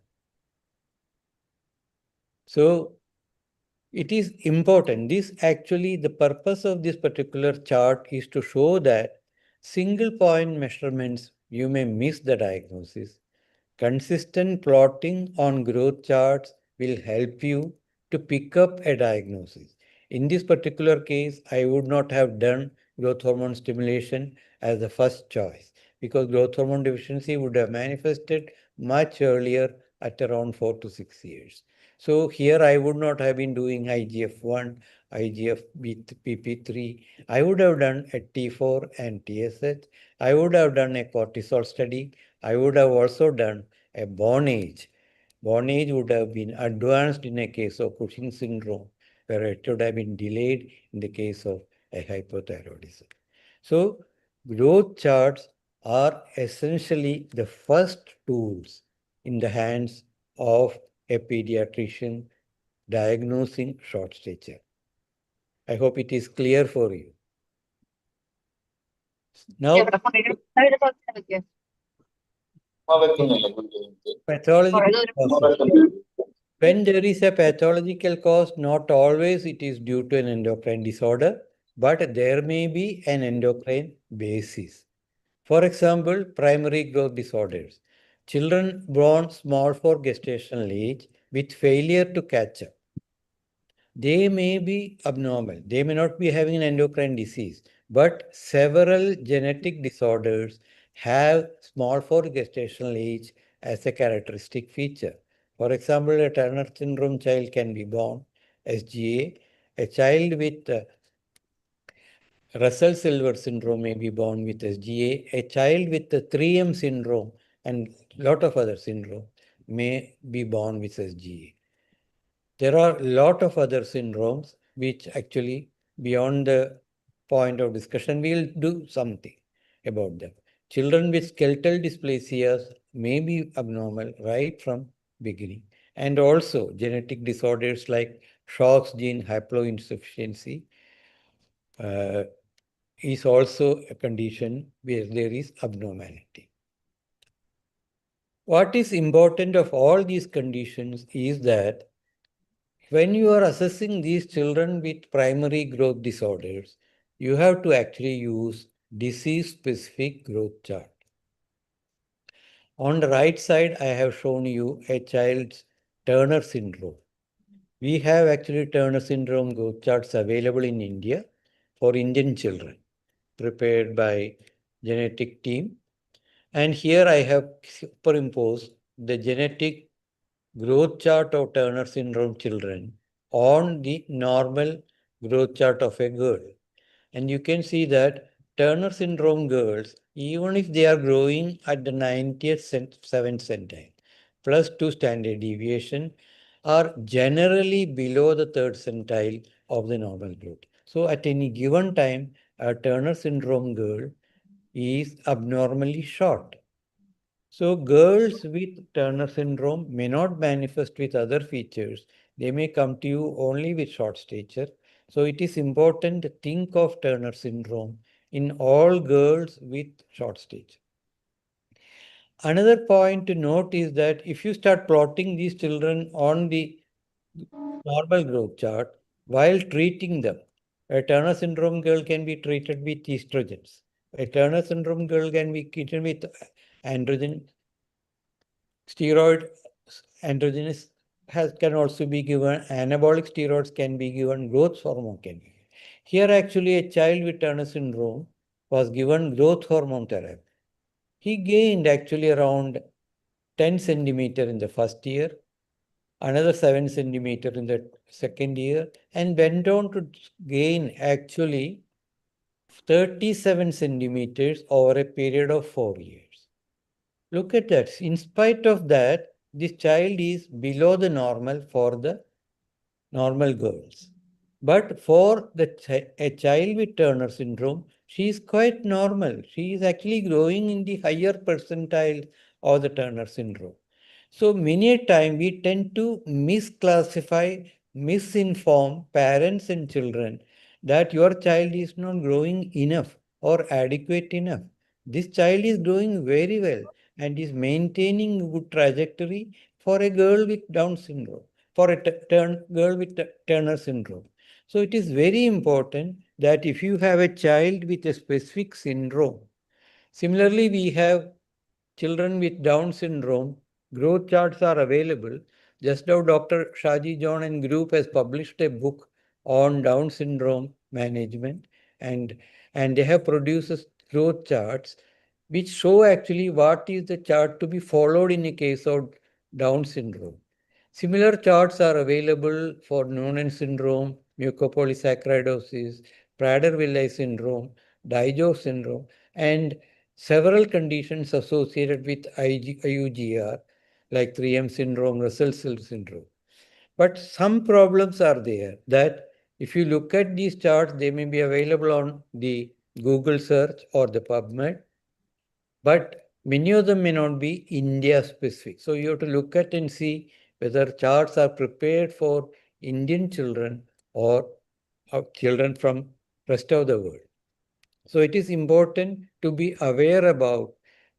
So it is important. This actually, the purpose of this particular chart is to show that single point measurements, you may miss the diagnosis. Consistent plotting on growth charts will help you to pick up a diagnosis. In this particular case, I would not have done growth hormone stimulation as the first choice because growth hormone deficiency would have manifested much earlier at around 4 to 6 years. So here I would not have been doing IGF-1, IGF-PP3. I would have done a T4 and TSH. I would have done a cortisol study. I would have also done a bone age. Bone age would have been advanced in a case of Cushing syndrome, where it would have been delayed in the case of a hypothyroidism. So growth charts are essentially the first tools in the hands of a pediatrician diagnosing short stature. I hope it is clear for you. Now, pathological causes. When there is a pathological cause, not always it is due to an endocrine disorder, but there may be an endocrine basis. For example, primary growth disorders. Children born small for gestational age with failure to catch up. They may be abnormal. They may not be having an endocrine disease, but several genetic disorders have small for gestational age as a characteristic feature. For example, a Turner syndrome child can be born SGA. A child with Russell-Silver syndrome may be born with SGA. A child with the 3M syndrome and a lot of other syndrome may be born with SGA. There are a lot of other syndromes which actually, beyond the point of discussion, we'll do something about them. Children with skeletal dysplasias may be abnormal right from beginning. And also genetic disorders like SHOX gene haploinsufficiency is also a condition where there is abnormality. What is important of all these conditions is that when you are assessing these children with primary growth disorders, you have to actually use disease-specific growth chart. On the right side, I have shown you a child's Turner syndrome. We have actually Turner syndrome growth charts available in India for Indian children, prepared by genetic team. And here I have superimposed the genetic growth chart of Turner syndrome children on the normal growth chart of a girl. And you can see that Turner syndrome girls, even if they are growing at the 90th 7th centile, plus 2 standard deviation, are generally below the 3rd centile of the normal growth. So at any given time, a Turner syndrome girl is abnormally short. So girls with Turner syndrome may not manifest with other features. They may come to you only with short stature. So it is important to think of Turner syndrome in all girls with short stature. Another point to note is that if you start plotting these children on the normal growth chart while treating them, a Turner syndrome girl can be treated with estrogens. A Turner syndrome girl can be treated with androgen. Steroid androgenous can also be given, anabolic steroids can be given, growth hormone can be given. Here actually a child with Turner syndrome was given growth hormone therapy. He gained actually around 10 centimeter in the first year, another 7 centimeter in the second year, and went on to gain actually 37 centimeters over a period of 4 years. Look at that. In spite of that, this child is below the normal for the normal girls. But for a child with Turner syndrome, she is quite normal. She is actually growing in the higher percentile of the Turner syndrome. So many a time we tend to misclassify, misinform parents and children that your child is not growing enough or adequate enough. This child is growing very well and is maintaining a good trajectory for a girl with Down syndrome, for a girl with Turner syndrome. So it is very important that if you have a child with a specific syndrome, similarly we have children with Down syndrome, growth charts are available. Just now Dr. Shaji John and group has published a book on Down syndrome management, and they have produced growth charts which show actually what is the chart to be followed in a case of Down syndrome. Similar charts are available for Noonan syndrome, mucopolysaccharidosis, Prader-Willi syndrome, Dijo syndrome, and several conditions associated with IUGR, like 3M syndrome, Russell syndrome. But some problems are there that if you look at these charts, they may be available on the Google search or the PubMed, but many of them may not be India specific. So you have to look at and see whether charts are prepared for Indian children or children from rest of the world. So it is important to be aware about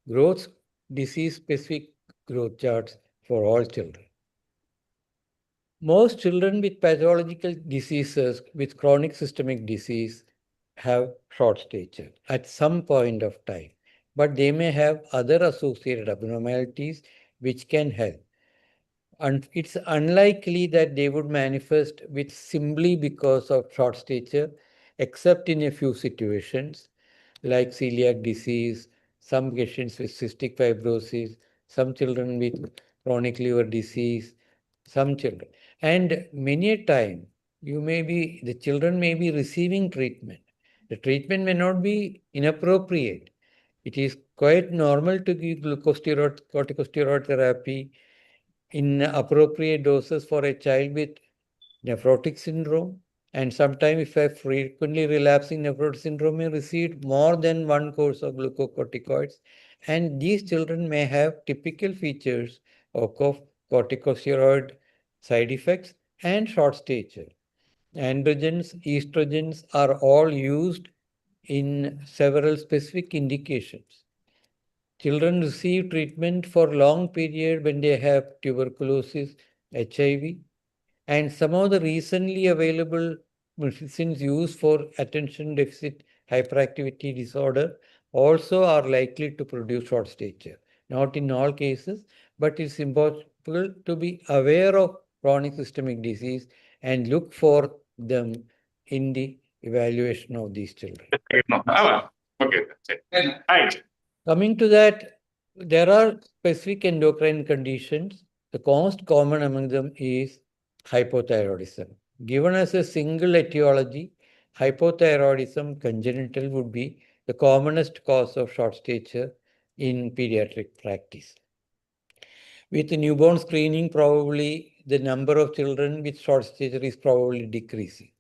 growth disease specific growth charts for all children. Most children with pathological diseases with chronic systemic disease have short stature at some point of time, but they may have other associated abnormalities which can help. And it's unlikely that they would manifest with simply because of short stature, except in a few situations like celiac disease, some patients with cystic fibrosis, some children with chronic liver disease, some children. And many a time, the children may be receiving treatment. The treatment may not be inappropriate. It is quite normal to give corticosteroid therapy in appropriate doses for a child with nephrotic syndrome. And sometimes if a frequently relapsing nephrotic syndrome may receive more than one course of glucocorticoids. And these children may have typical features of corticosteroid side effects and short stature. Androgens, estrogens are all used in several specific indications. Children receive treatment for long period when they have tuberculosis, HIV, and some of the recently available medicines used for attention deficit hyperactivity disorder also are likely to produce short stature. Not in all cases, but it's important to be aware of chronic systemic disease and look for them in the evaluation of these children. Okay, that's it. Right. Coming to that, there are specific endocrine conditions. The most common among them is hypothyroidism. Given as a single etiology, hypothyroidism congenital would be the commonest cause of short stature in pediatric practice. With newborn screening, probably the number of children with short stature is probably decreasing.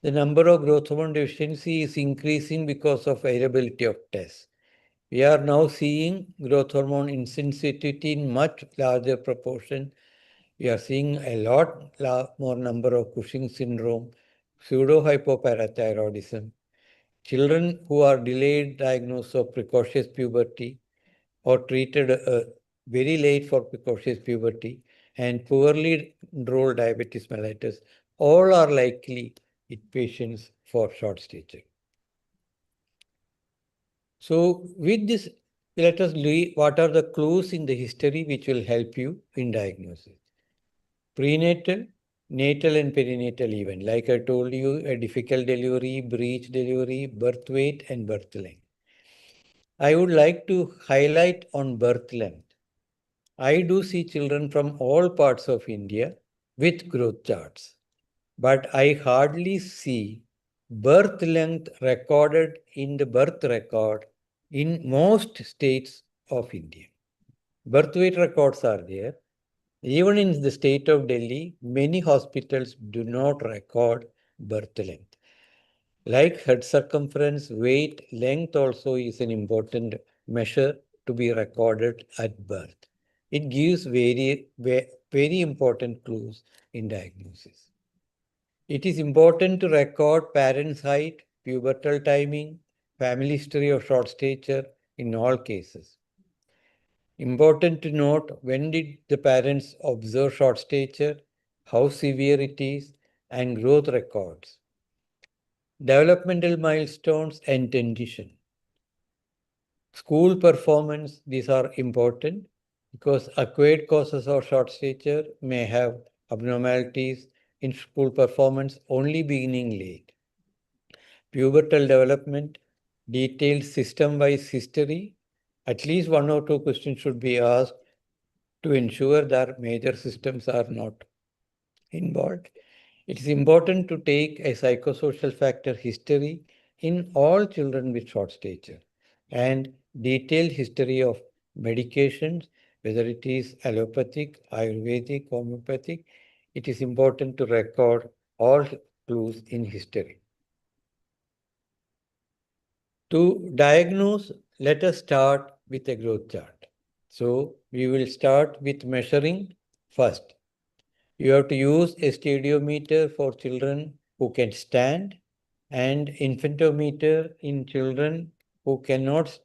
The number of growth hormone deficiency is increasing because of availability of tests. We are now seeing growth hormone insensitivity in much larger proportion. We are seeing a lot more number of Cushing syndrome, pseudo-hypoparathyroidism, children who are delayed diagnosis of precocious puberty or treated very late for precocious puberty, and poorly enrolled diabetes mellitus, all are likely in patients for short stature. So with this, let us see what are the clues in the history which will help you in diagnosis. Prenatal, natal and perinatal event. Like I told you, a difficult delivery, breech delivery, birth weight and birth length. I would like to highlight on birth length. I do see children from all parts of India with growth charts, but I hardly see birth length recorded in the birth record in most states of India. Birth weight records are there. Even in the state of Delhi, many hospitals do not record birth length. Like head circumference, weight, length also is an important measure to be recorded at birth. It gives very important clues in diagnosis. It is important to record parents' height, pubertal timing, family history of short stature in all cases. Important to note when did the parents observe short stature, how severe it is, and growth records. Developmental milestones and condition. School performance, these are important because acquired causes of short stature may have abnormalities in school performance only beginning late. Pubertal development, detailed system-wise history, at least 1 or 2 questions should be asked to ensure that major systems are not involved. It is important to take a psychosocial factor history in all children with short stature and detailed history of medications, whether it is allopathic, Ayurvedic, homeopathic. It is important to record all clues in history. To diagnose, let us start with a growth chart. So we will start with measuring first. You have to use a stadiometer for children who can stand and infantometer in children who cannot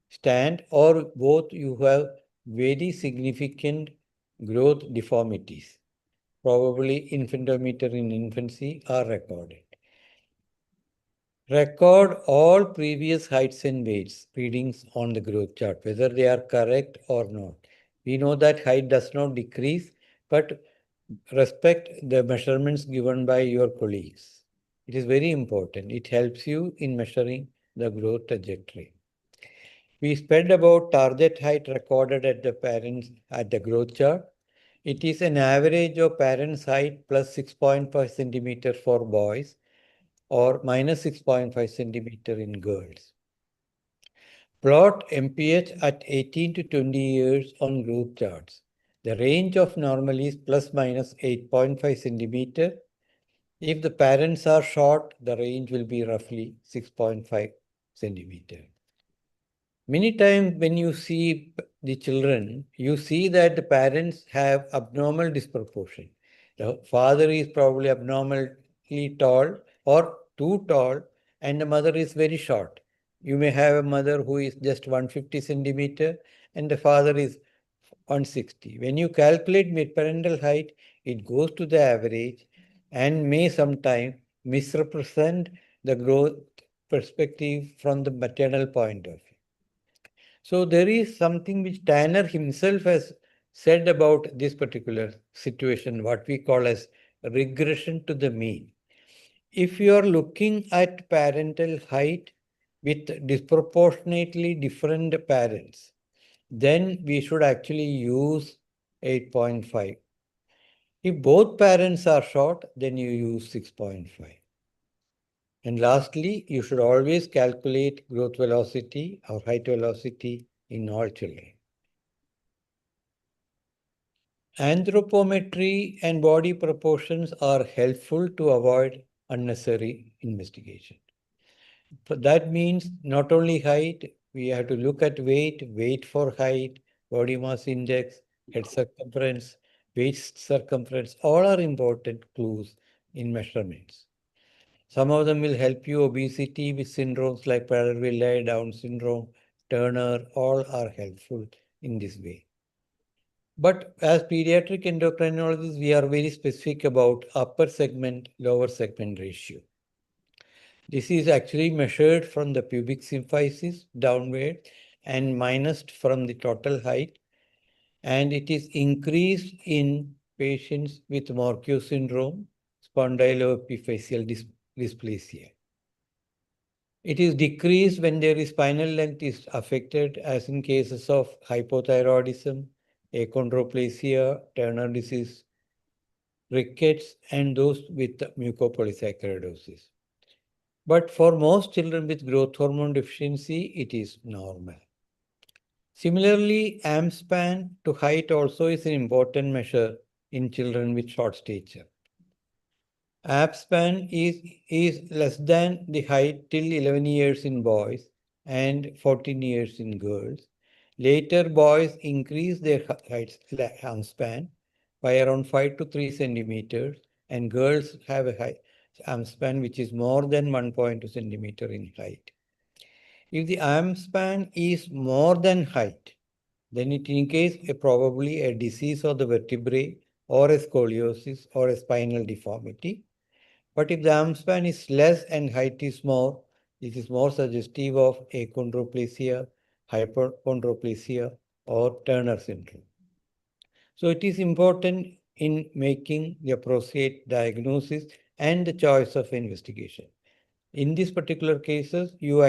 stand or both you have very significant growth deformities. Probably infantometer in infancy are recorded. Record all previous heights and weights readings on the growth chart, whether they are correct or not. We know that height does not decrease, but respect the measurements given by your colleagues. It is very important. It helps you in measuring the growth trajectory. We spent about target height recorded at the parents at the growth chart. It is an average of parents' height plus 6.5 centimeter for boys or minus 6.5 centimeter in girls. Plot MPH at 18 to 20 years on growth charts. The range of normal is plus minus 8.5 centimeter. If the parents are short, the range will be roughly 6.5 centimeter. Many times when you see the children, you see that the parents have abnormal disproportion. The father is probably abnormally tall or too tall, and the mother is very short. You may have a mother who is just 150 centimeter and the father is 160. When you calculate mid-parental height, it goes to the average and may sometimes misrepresent the growth perspective from the maternal point of view. So there is something which Tanner himself has said about this particular situation, what we call as regression to the mean. If you are looking at parental height with disproportionately different parents, then we should actually use 8.5. If both parents are short, then you use 6.5. And lastly, you should always calculate growth velocity or height velocity in all children. Anthropometry and body proportions are helpful to avoid unnecessary investigation. But that means not only height, we have to look at weight, weight for height, body mass index, head circumference, waist circumference, all are important clues in measurements. Some of them will help you. Obesity with syndromes like Prader-Willi, Down syndrome, Turner, all are helpful in this way. But as pediatric endocrinologists, we are very specific about upper segment, lower segment ratio. This is actually measured from the pubic symphysis downward and minused from the total height. And it is increased in patients with Morquio syndrome, spondyloepiphyseal dysplasia. It is decreased when there is spinal length is affected, as in cases of hypothyroidism, achondroplasia, Turner disease, rickets, and those with mucopolysaccharidosis. But for most children with growth hormone deficiency, it is normal. Similarly, arm span to height also is an important measure in children with short stature. Arm span is less than the height till 11 years in boys and 14 years in girls. Later, boys increase their arm span by around 5 to 3 centimeters, and girls have a arm span which is more than 1.2 centimeter in height. If the arm span is more than height, then it indicates probably a disease of the vertebrae or a scoliosis or a spinal deformity. But if the arm span is less and height is more, it is more suggestive of achondroplasia, hypochondroplasia, or Turner syndrome. So it is important in making the appropriate diagnosis and the choice of investigation. In these particular cases, you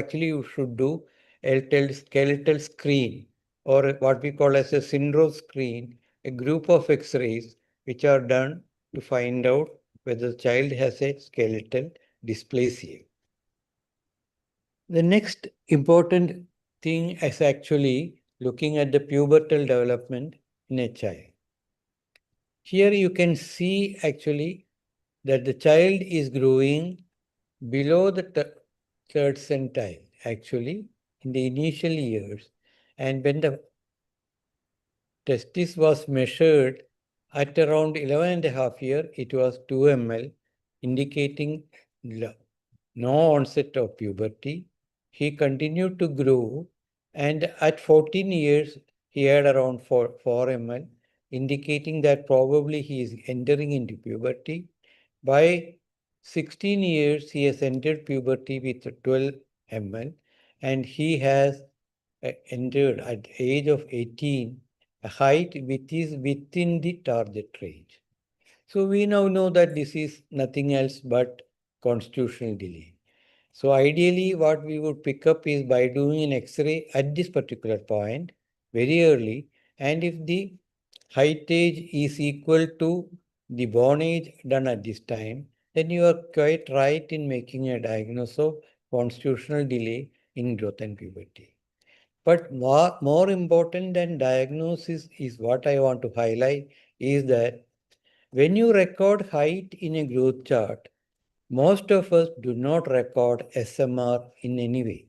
should do a skeletal screen, or what we call as a syndrome screen, a group of X-rays which are done to find out whether the child has a skeletal dysplasia. The next important thing is actually looking at the pubertal development in a child. Here you can see actually that the child is growing below the third centile, actually, in the initial years. And when the testis was measured at around 11.5 years, it was 2 ml, indicating no onset of puberty. He continued to grow, and at 14 years, he had around 4 ml, indicating that probably he is entering into puberty. By 16 years, he has entered puberty with 12 ml, and he has entered at the age of 18 a height which is within the target range. So we now know that this is nothing else but constitutional delay. So ideally, what we would pick up is by doing an X-ray at this particular point very early, and if the height age is equal to the born age done at this time, then you are quite right in making a diagnosis of constitutional delay in growth and puberty. But more important than diagnosis is what I want to highlight is that when you record height in a growth chart, most of us do not record SMR in any way.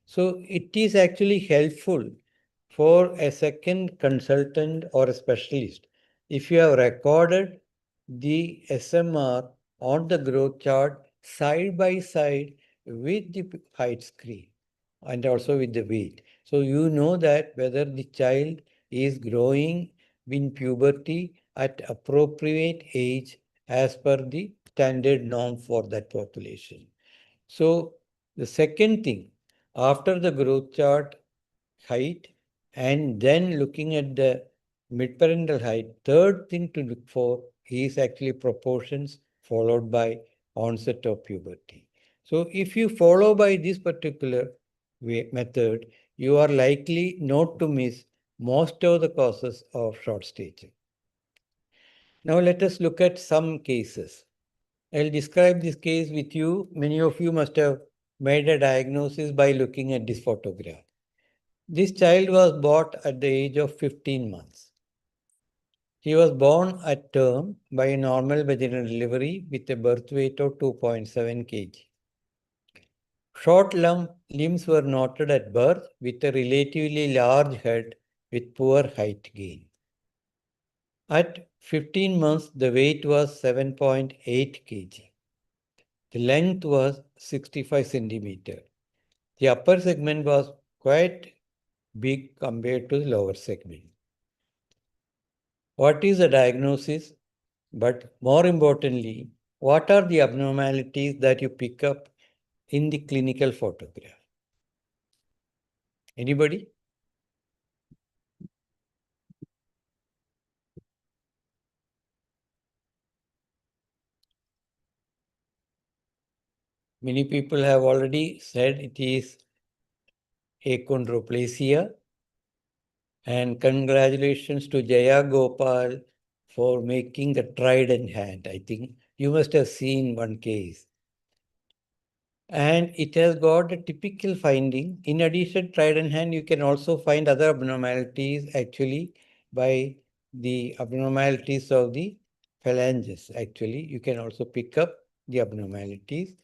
So it is actually helpful for a second consultant or a specialist if you have recorded the SMR on the growth chart side by side with the height screen and also with the weight. So you know that whether the child is growing in puberty at appropriate age as per the standard norm for that population. So the second thing, after the growth chart height and then looking at the midparental height, third thing to look for is actually proportions followed by onset of puberty. So if you follow by this particular method, you are likely not to miss most of the causes of short stature. Now let us look at some cases. I'll describe this case with you. Many of you must have made a diagnosis by looking at this photograph. This child was brought at the age of 15 months. He was born at term by a normal vaginal delivery with a birth weight of 2.7 kg. Short limbs were noted at birth with a relatively large head with poor height gain. At 15 months, the weight was 7.8 kg. The length was 65 centimeter. The upper segment was quite big compared to the lower segment. What is the diagnosis? But more importantly, what are the abnormalities that you pick up in the clinical photograph? Anybody? Many people have already said it is achondroplasia. And congratulations to Jaya Gopal for making the trident hand. I think you must have seen one case. And it has got a typical finding. In addition, trident hand, you can also find other abnormalities actually by the abnormalities of the phalanges. Actually, you can also pick up the abnormalities.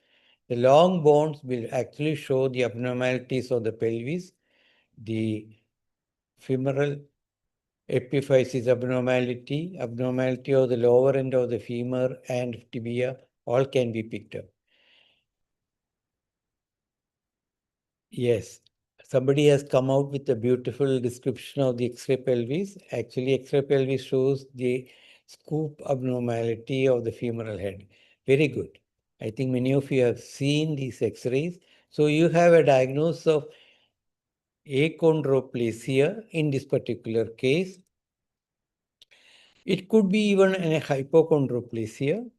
The long bones will actually show the abnormalities of the pelvis, the femoral epiphysis abnormality, abnormality of the lower end of the femur and tibia, all can be picked up. Yes, somebody has come out with a beautiful description of the X-ray pelvis. Actually, X-ray pelvis shows the scoop abnormality of the femoral head. Very good. I think many of you have seen these X-rays. So you have a diagnosis of achondroplasia in this particular case. It could be even a hypochondroplasia,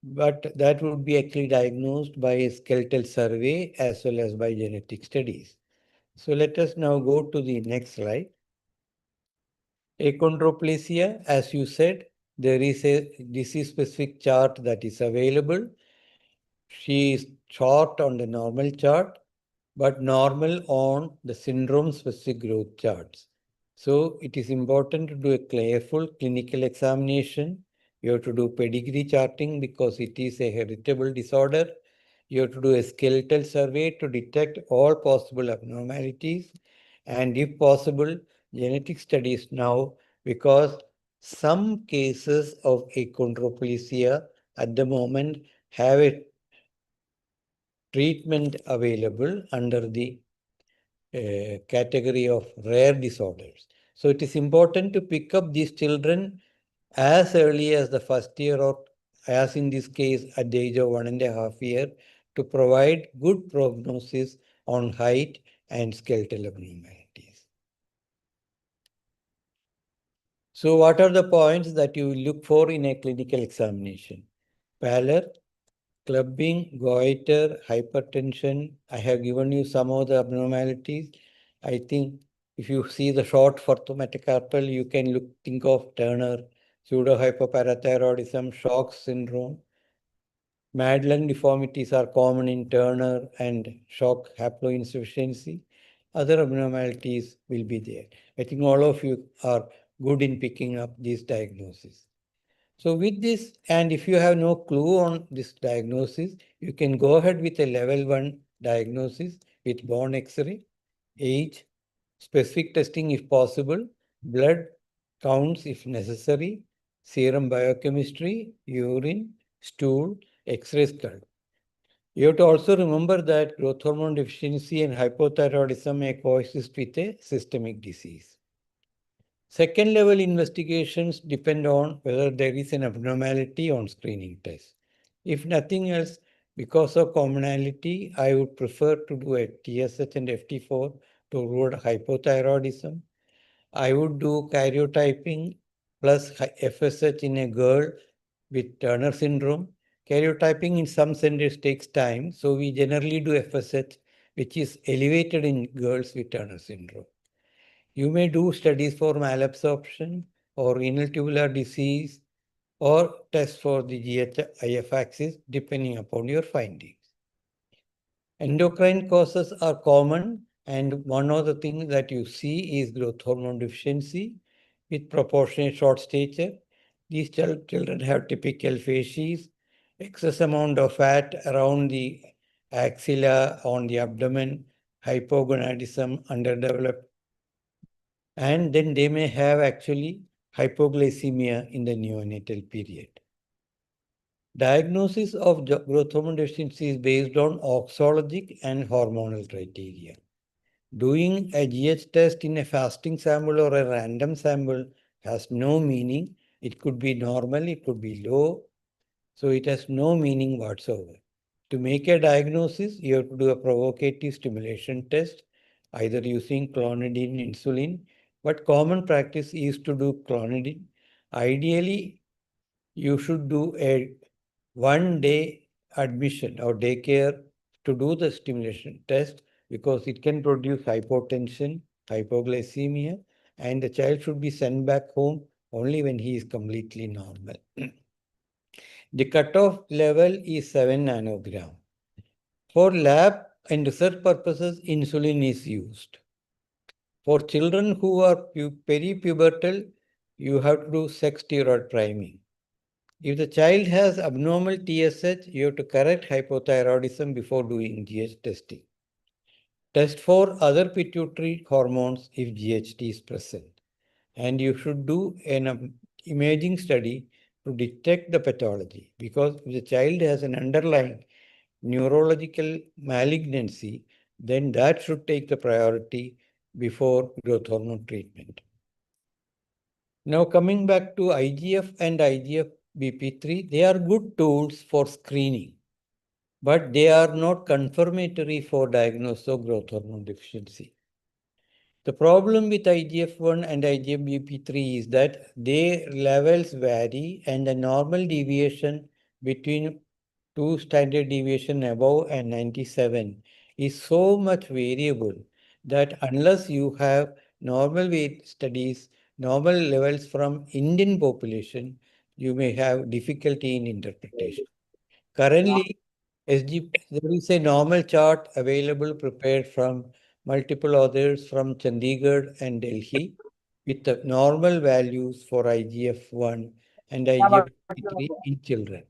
but that would be actually diagnosed by a skeletal survey as well as by genetic studies. So let us now go to the next slide. Achondroplasia, as you said, there is a disease-specific chart that is available. She is short on the normal chart, but normal on the syndrome-specific growth charts. So it is important to do a careful clinical examination. You have to do pedigree charting because it is a heritable disorder. You have to do a skeletal survey to detect all possible abnormalities, and if possible, genetic studies now, because some cases of achondroplasia at the moment have a treatment available under the category of rare disorders. So it is important to pick up these children as early as the first year, or as in this case at the age of 1.5 years, to provide good prognosis on height and skeletal abnormalities. So what are the points that you will look for in a clinical examination? Pallor, clubbing, goiter, hypertension. I have given you some of the abnormalities. I think if you see the short orthometacarpal, you can think of Turner, pseudohypoparathyroidism, Shock syndrome. Mad lung deformities are common in Turner and Shock haploinsufficiency. Other abnormalities will be there. I think all of you are good in picking up these diagnoses. So with this, and if you have no clue on this diagnosis, you can go ahead with a level 1 diagnosis with bone X-ray, age, specific testing if possible, blood counts if necessary, serum biochemistry, urine, stool, X-ray skull. You have to also remember that growth hormone deficiency and hypothyroidism may coexist with a systemic disease. Second level investigations depend on whether there is an abnormality on screening tests. If nothing else, because of commonality, I would prefer to do a TSH and FT4 to rule out hypothyroidism. I would do karyotyping plus FSH in a girl with Turner syndrome. Karyotyping in some centers takes time, so we generally do FSH, which is elevated in girls with Turner syndrome. You may do studies for malabsorption or renal tubular disease or test for the GHIF axis depending upon your findings. Endocrine causes are common, and one of the things that you see is growth hormone deficiency with proportionate short stature. These children have typical facies, excess amount of fat around the axilla, on the abdomen, hypogonadism, underdeveloped, and then they may have actually hypoglycemia in the neonatal period. Diagnosis of growth hormone deficiency is based on oxologic and hormonal criteria. Doing a GH test in a fasting sample or a random sample has no meaning. It could be normal, it could be low, so it has no meaning whatsoever. To make a diagnosis, you have to do a provocative stimulation test, either using clonidine, insulin, but common practice is to do clonidine. Ideally, you should do a 1-day admission or daycare to do the stimulation test, because it can produce hypotension, hypoglycemia, and the child should be sent back home only when he is completely normal. The cutoff level is 7 nanogram. For lab and research purposes, insulin is used. For children who are peripubertal, you have to do sex steroid priming. If the child has abnormal TSH, you have to correct hypothyroidism before doing GH testing. Test for other pituitary hormones if GHT is present. And you should do an imaging study to detect the pathology, because if the child has an underlying neurological malignancy, then that should take the priority before growth hormone treatment. Now coming back to IGF and IGF-BP3, they are good tools for screening, but they are not confirmatory for diagnosis of growth hormone deficiency. The problem with IGF-1 and IGF-BP3 is that their levels vary, and the normal deviation between 2 standard deviation above and 97 is so much variable that unless you have normal weight studies, normal levels from Indian population, you may have difficulty in interpretation. Currently, there is a normal chart available prepared from multiple authors from Chandigarh and Delhi with the normal values for IGF-1 and IGF-3 in children.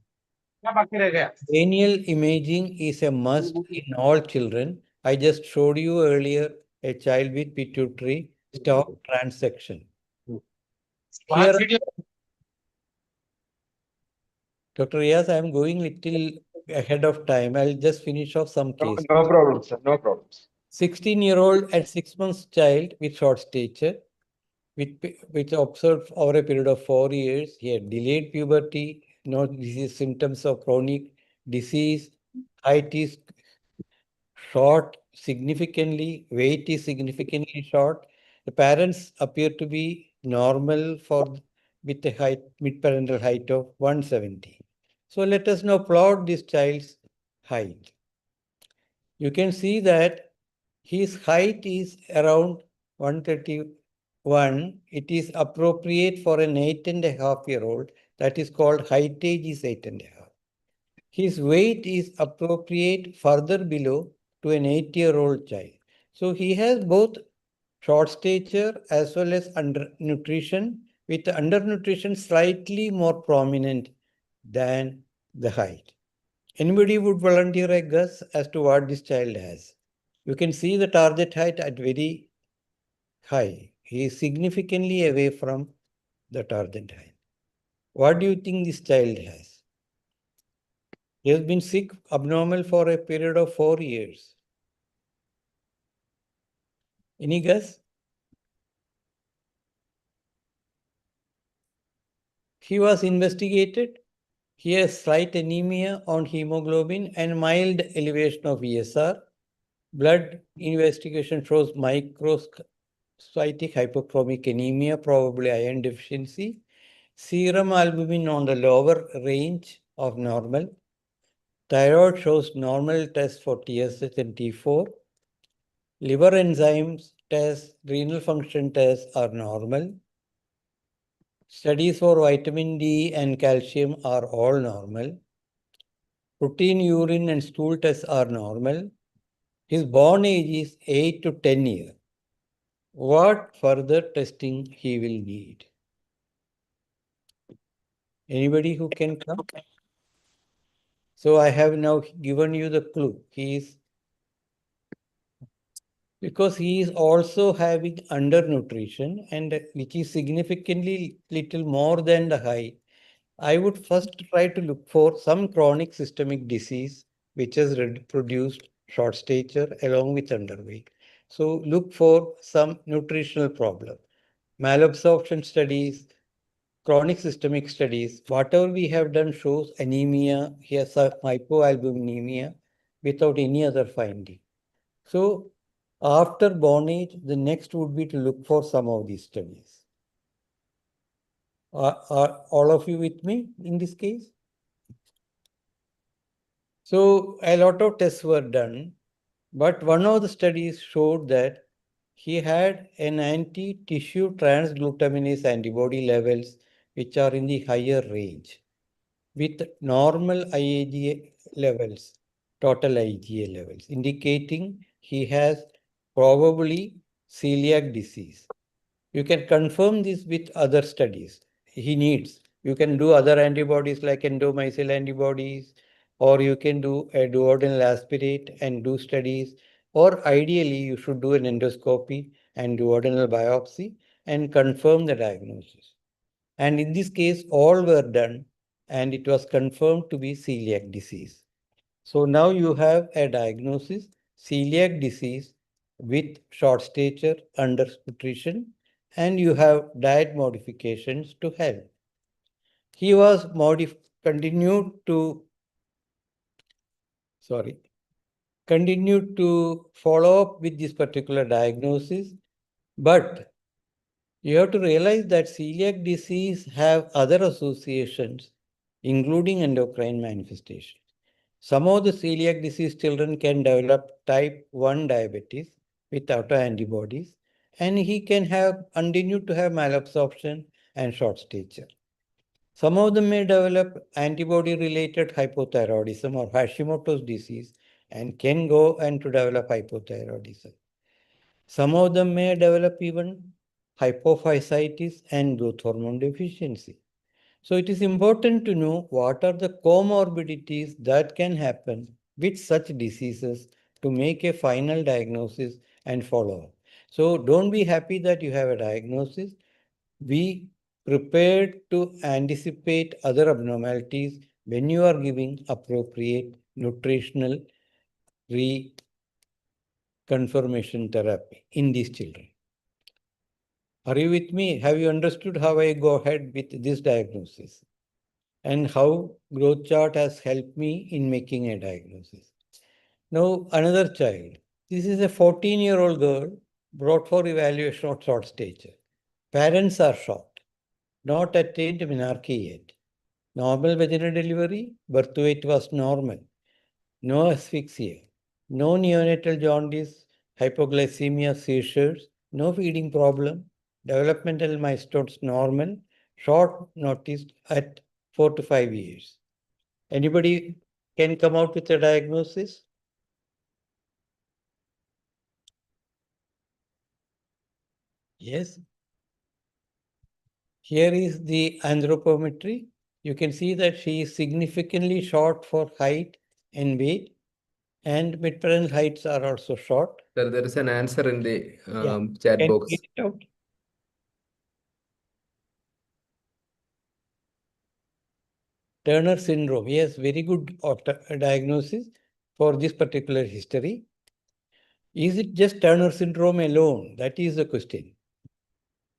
Cranial imaging is a must in all children. I just showed you earlier a child with pituitary stop transection. Here, Dr. Riaz, I am going little ahead of time. I'll just finish off some cases. No problem, sir. No problems. 16-year-old and 6 months child with short stature, which observed over a period of 4 years. He had delayed puberty, no disease symptoms of chronic disease, height is short significantly, weight is significantly short. The parents appear to be normal with a height, mid-parental height of 170. So let us now plot this child's height. You can see that his height is around 131. It is appropriate for an 8.5-year-old. That is called height age is 8.5. His weight is appropriate further below to an 8-year-old child. So he has both short stature as well as undernutrition, with undernutrition slightly more prominent than the height. Anybody would volunteer a guess as to what this child has? You can see the target height at very high. He is significantly away from the target height. What do you think this child has? He has been sick, abnormal for a period of 4 years. Any guess? He was investigated. He has slight anemia on hemoglobin and mild elevation of ESR. Blood investigation shows microscopic hypochromic anemia, probably iron deficiency. Serum albumin on the lower range of normal. Thyroid shows normal test for TSH and T4. Liver enzymes tests, renal function tests are normal. Studies for vitamin D and calcium are all normal. Routine urine and stool tests are normal. His born age is 8 to 10 years. What further testing he will need? Anybody who can come? So I have now given you the clue. Because he is also having undernutrition, and which is significantly little more than the height, I would first try to look for some chronic systemic disease which has produced short stature along with underweight. So look for some nutritional problem. Malabsorption studies, chronic systemic studies, whatever we have done shows anemia, he has a hypoalbuminemia without any other finding. So after born age, the next would be to look for some of these studies. Are all of you with me in this case? So a lot of tests were done, but one of the studies showed that he had an anti-tissue transglutaminase antibody levels which are in the higher range with normal IAG levels. total IgA levels, indicating he has probably celiac disease. You can confirm this with other studies he needs. You can do other antibodies like endomycin antibodies, or you can do a duodenal aspirate and do studies, or ideally you should do an endoscopy and duodenal biopsy and confirm the diagnosis. And in this case, all were done and it was confirmed to be celiac disease. So now you have a diagnosis, celiac disease with short stature, undernutrition, and you have diet modifications to help. He was continued to follow up with this particular diagnosis, but you have to realize that celiac disease have other associations, including endocrine manifestations. Some of the celiac disease children can develop type 1 diabetes with autoantibodies, and he can continue to have malabsorption and short stature. Some of them may develop antibody-related hypothyroidism or Hashimoto's disease and can go and to develop hypothyroidism. Some of them may develop even hypophysitis and growth hormone deficiency. So it is important to know what are the comorbidities that can happen with such diseases to make a final diagnosis and follow up. So don't be happy that you have a diagnosis. Be prepared to anticipate other abnormalities when you are giving appropriate nutritional reconfirmation therapy in these children. Are you with me? Have you understood how I go ahead with this diagnosis and how growth chart has helped me in making a diagnosis? Now, another child. This is a 14-year-old girl brought for evaluation of short stature. Parents are short, not attained menarche yet. Normal vaginal delivery, birth weight was normal. No asphyxia, no neonatal jaundice, hypoglycemia, seizures, no feeding problem, developmental milestones normal, short noticed at 4 to 5 years. Anybody can come out with a diagnosis? Yes. Here is the anthropometry. You can see that she is significantly short for height and weight, and mid-parental heights are also short. There is an answer in the chat Can you box. read it out? Turner syndrome. Yes, very good diagnosis for this particular history. Is it just Turner syndrome alone? That is the question.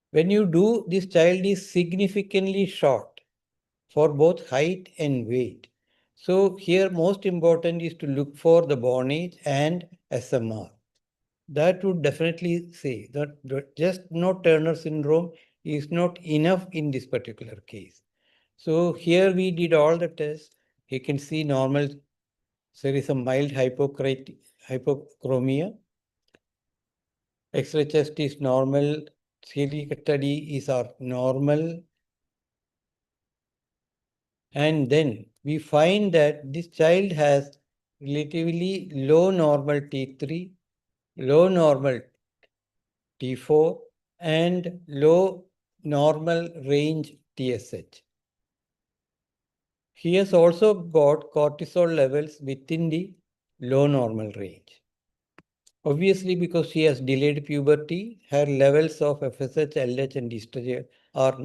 When you do, this child is significantly short for both height and weight. So here most important is to look for the born age and SMR. That would definitely say that just no Turner syndrome is not enough in this particular case. So here we did all the tests. You can see normal. There is a mild hypochromia. X-ray chest is normal. Celiac study is normal. And then we find that this child has relatively low normal T3, low normal T4, and low normal range TSH. He has also got cortisol levels within the low normal range. Obviously, because she has delayed puberty, her levels of FSH, LH, and estrogen are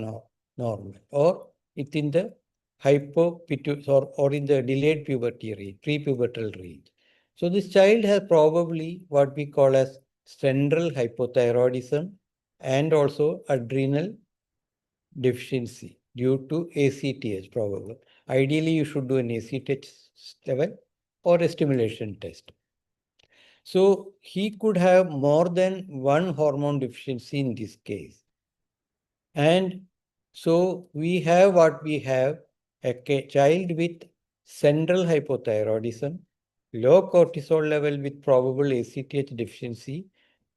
normal, or within the or in the delayed puberty range, prepubertal range. So this child has probably what we call as central hypothyroidism and also adrenal deficiency due to ACTH probably. Ideally, you should do an ACTH level or a stimulation test. So he could have more than one hormone deficiency in this case. And so we have what we have, a child with central hypothyroidism, low cortisol level with probable ACTH deficiency,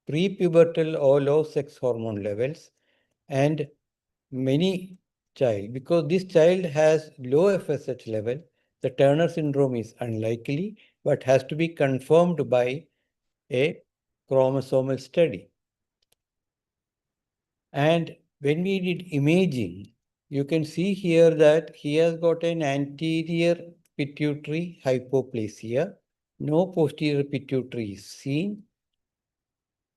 prepubertal or low sex hormone levels, and many child, because this child has low FSH level, the Turner syndrome is unlikely, but has to be confirmed by a chromosomal study. And when we did imaging, you can see here that he has got an anterior pituitary hypoplasia. No posterior pituitary is seen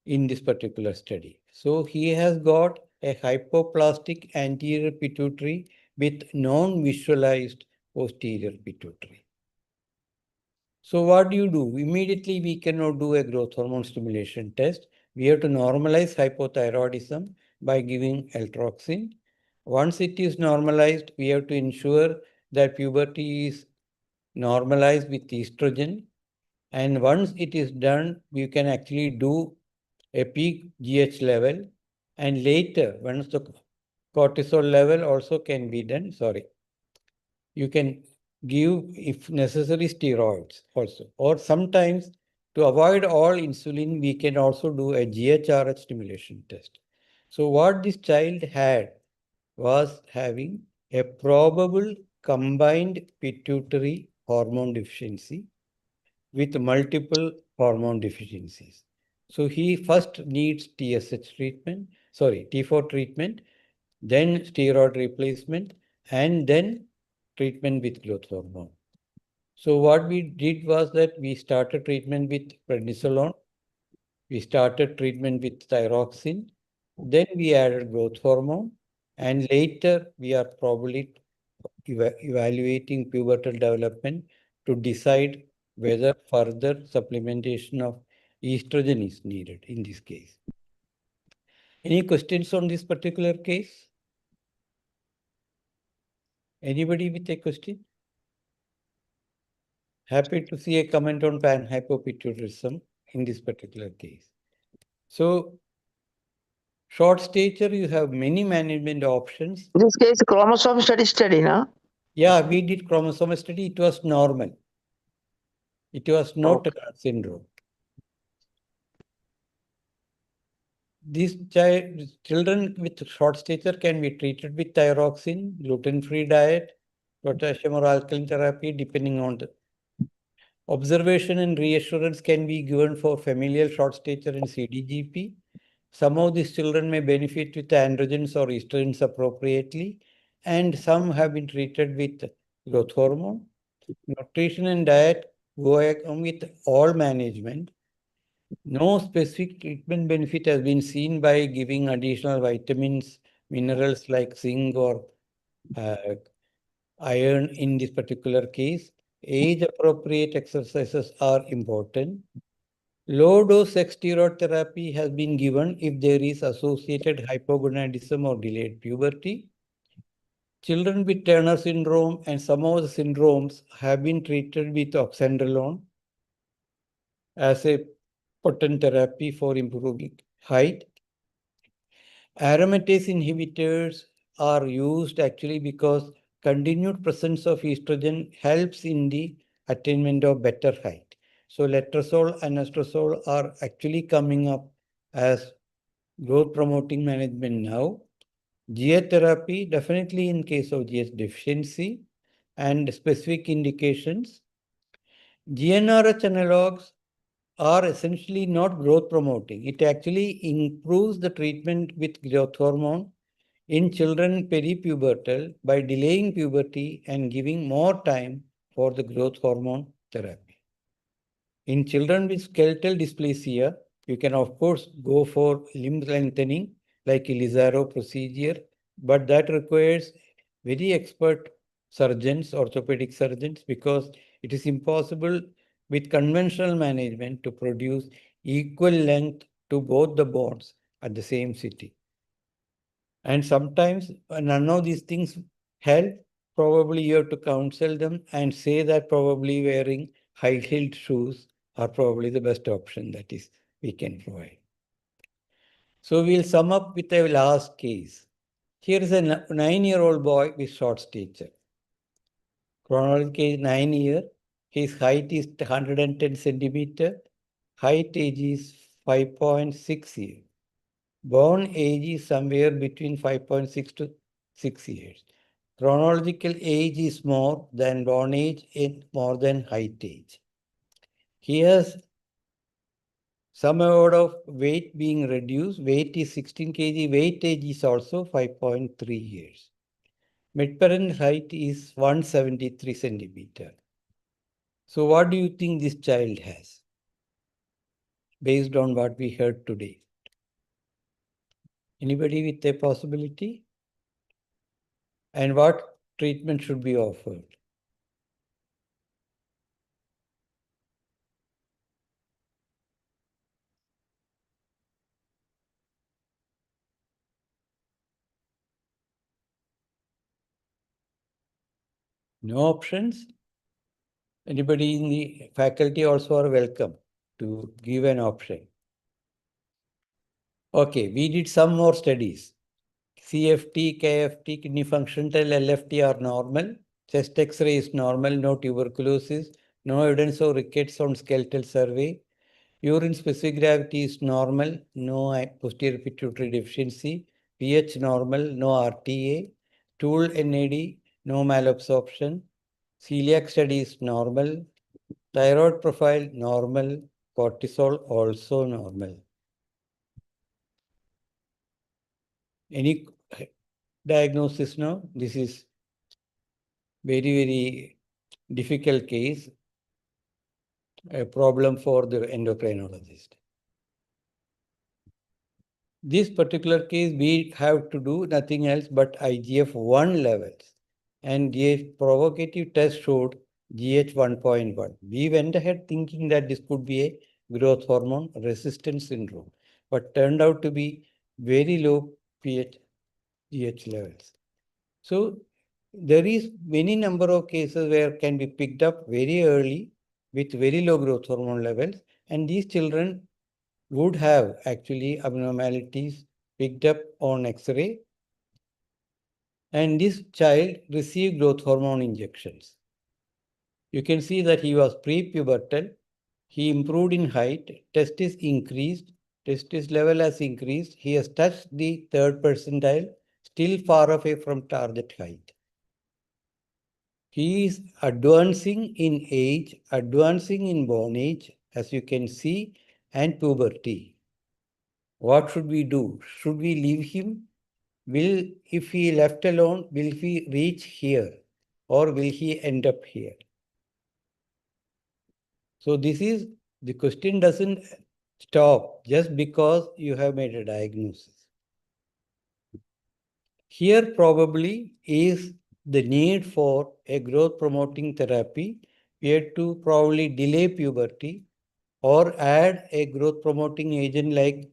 in this particular study. So he has got a hypoplastic anterior pituitary with non-visualized posterior pituitary. So what do you do? Immediately we cannot do a growth hormone stimulation test. We have to normalize hypothyroidism by giving Eltroxin. Once it is normalized, we have to ensure that puberty is normalized with estrogen. And once it is done, we can actually do a peak GH level. And later, once the cortisol level also can be done, you can give, if necessary, steroids also. Or sometimes, to avoid all insulin, we can also do a GHRH stimulation test. So what this child had was having a probable combined pituitary hormone deficiency with multiple hormone deficiencies. So he first needs TSH treatment, T4 treatment, then steroid replacement, and then treatment with growth hormone. So what we did was that we started treatment with prednisolone, we started treatment with thyroxine, then we added growth hormone, and later we are probably evaluating pubertal development to decide whether further supplementation of estrogen is needed in this case. Any questions on this particular case? Anybody with a question? Happy to see a comment on panhypopituitarism in this particular case. So, short stature, you have many management options. In this case, chromosome study, no? Yeah, we did chromosome study. It was normal. It was not Okay. a syndrome. These children with short stature can be treated with thyroxine, gluten-free diet, potassium or alkaline therapy, depending on the observation and reassurance can be given for familial short stature and CDGP. Some of these children may benefit with androgens or estrogens appropriately, and some have been treated with growth hormone. Nutrition and diet go along with all management. No specific treatment benefit has been seen by giving additional vitamins, minerals like zinc or iron in this particular case. Age-appropriate exercises are important. Low-dose sex steroid therapy has been given if there is associated hypogonadism or delayed puberty. Children with Turner syndrome and some of the syndromes have been treated with oxandrolone as a potent therapy for improving height. Aromatase inhibitors are used actually because continued presence of estrogen helps in the attainment of better height. So letrozole and anastrozole are actually coming up as growth promoting management now. GH therapy, definitely in case of GH deficiency and specific indications. GnRH analogs are essentially not growth promoting. It actually improves the treatment with growth hormone in children peripubertal by delaying puberty and giving more time for the growth hormone therapy. In children with skeletal dysplasia, you can of course go for limb lengthening like Lizarro procedure, but that requires very expert surgeons, orthopedic surgeons, because it is impossible with conventional management to produce equal length to both the bones at the same sitting. And sometimes none of these things help. Probably you have to counsel them and say that probably wearing high-heeled shoes are probably the best option that is we can provide. So we'll sum up with a last case. Here is a 9-year-old boy with short stature. Chronological age 9 years. His height is 110 centimeter. Height age is 5.6 years. Born age is somewhere between 5.6 to 6 years. Chronological age is more than born age and more than height age. He has some amount of weight being reduced. Weight is 16 kg. Weight age is also 5.3 years. Mid-parent height is 173 centimeter. So what do you think this child has, based on what we heard today? Anybody with a possibility? And what treatment should be offered? No options? Anybody in the faculty also are welcome to give an option. Okay, we did some more studies. CFT, KFT, kidney function test, LFT are normal. Chest X-ray is normal, no tuberculosis, no evidence of rickets on skeletal survey. Urine specific gravity is normal, no posterior pituitary deficiency. pH normal, no RTA. Stool NAD, no malabsorption. Celiac study is normal. Thyroid profile normal. Cortisol also normal. Any diagnosis now? This is very, very difficult case, a problem for the endocrinologist. This particular case, we have to do nothing else but IGF-1 levels. And the provocative test showed GH 1.1. We went ahead thinking that this could be a growth hormone resistance syndrome, but turned out to be very low pH GH levels. So there is many number of cases where can be picked up very early with very low growth hormone levels, and these children would have actually abnormalities picked up on X-ray, and this child received growth hormone injections. You can see that he was pre-pubertal, he improved in height, testis increased, testis level has increased, he has touched the third percentile, still far away from target height. He is advancing in age, advancing in bone age, as you can see, and puberty. What should we do? Should we leave him? If he left alone, will he reach here? Or will he end up here? So the question doesn't stop just because you have made a diagnosis. Here probably is the need for a growth promoting therapy. We have to probably delay puberty or add a growth promoting agent like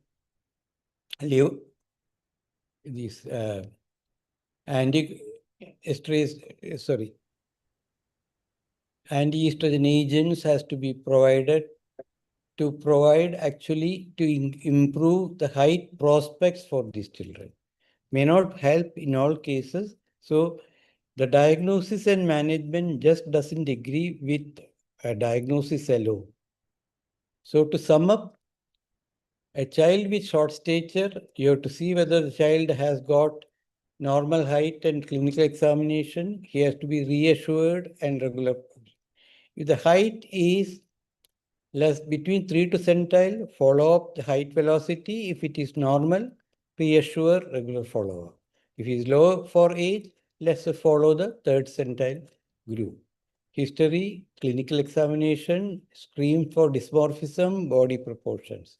these anti-estrogen agents has to be provided to improve the height prospects for these children. May not help in all cases. So the diagnosis and management just doesn't agree with a diagnosis alone. So to sum up, a child with short stature, you have to see whether the child has got normal height and clinical examination. He has to be reassured and regular. If the height is less between 3 to centile, follow up the height velocity. If it is normal, reassure, regular follow-up. If it is low for age, let's follow the third centile group. History, clinical examination, screen for dysmorphism, body proportions.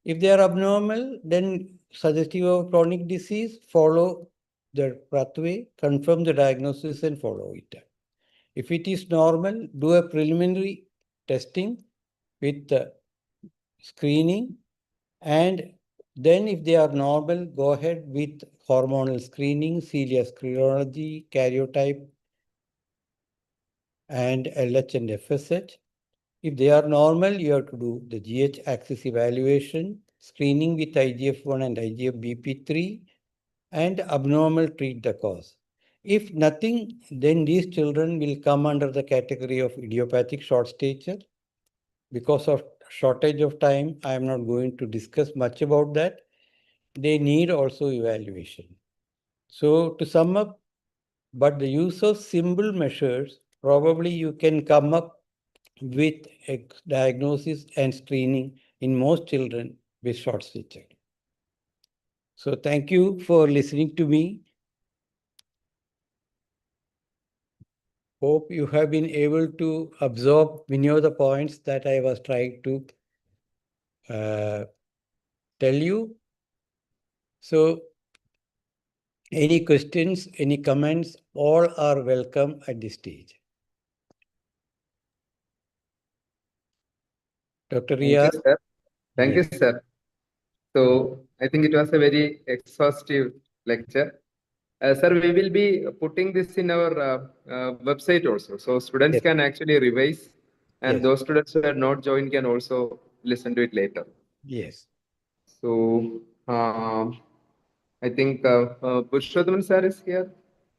If they are abnormal, then suggestive of chronic disease, follow the pathway, confirm the diagnosis and follow it up. If it is normal, do a preliminary testing with screening, and then if they are normal, go ahead with hormonal screening, Celiac, karyotype, and LH and FSH. If they are normal, you have to do the GH axis evaluation, screening with IGF-1 and IGF-BP3, and abnormal treat the cause. If nothing, then these children will come under the category of idiopathic short stature. Because of shortage of time, I am not going to discuss much about that. They need also evaluation. So to sum up, but the use of simple measures, probably you can come up with diagnosis and screening in most children with short stature. So thank you for listening to me. Hope you have been able to absorb many of the points that I was trying to tell you. So any questions, any comments, all are welcome at this stage. Dr. Thank you, Riyaz? sir. Thank Yeah. you, sir. So I think it was a very exhaustive lecture. Sir, we will be putting this in our website also. So students Yes. can actually revise, and Yes. those students who are not joined can also listen to it later. Yes. So I think Purushothaman sir is here.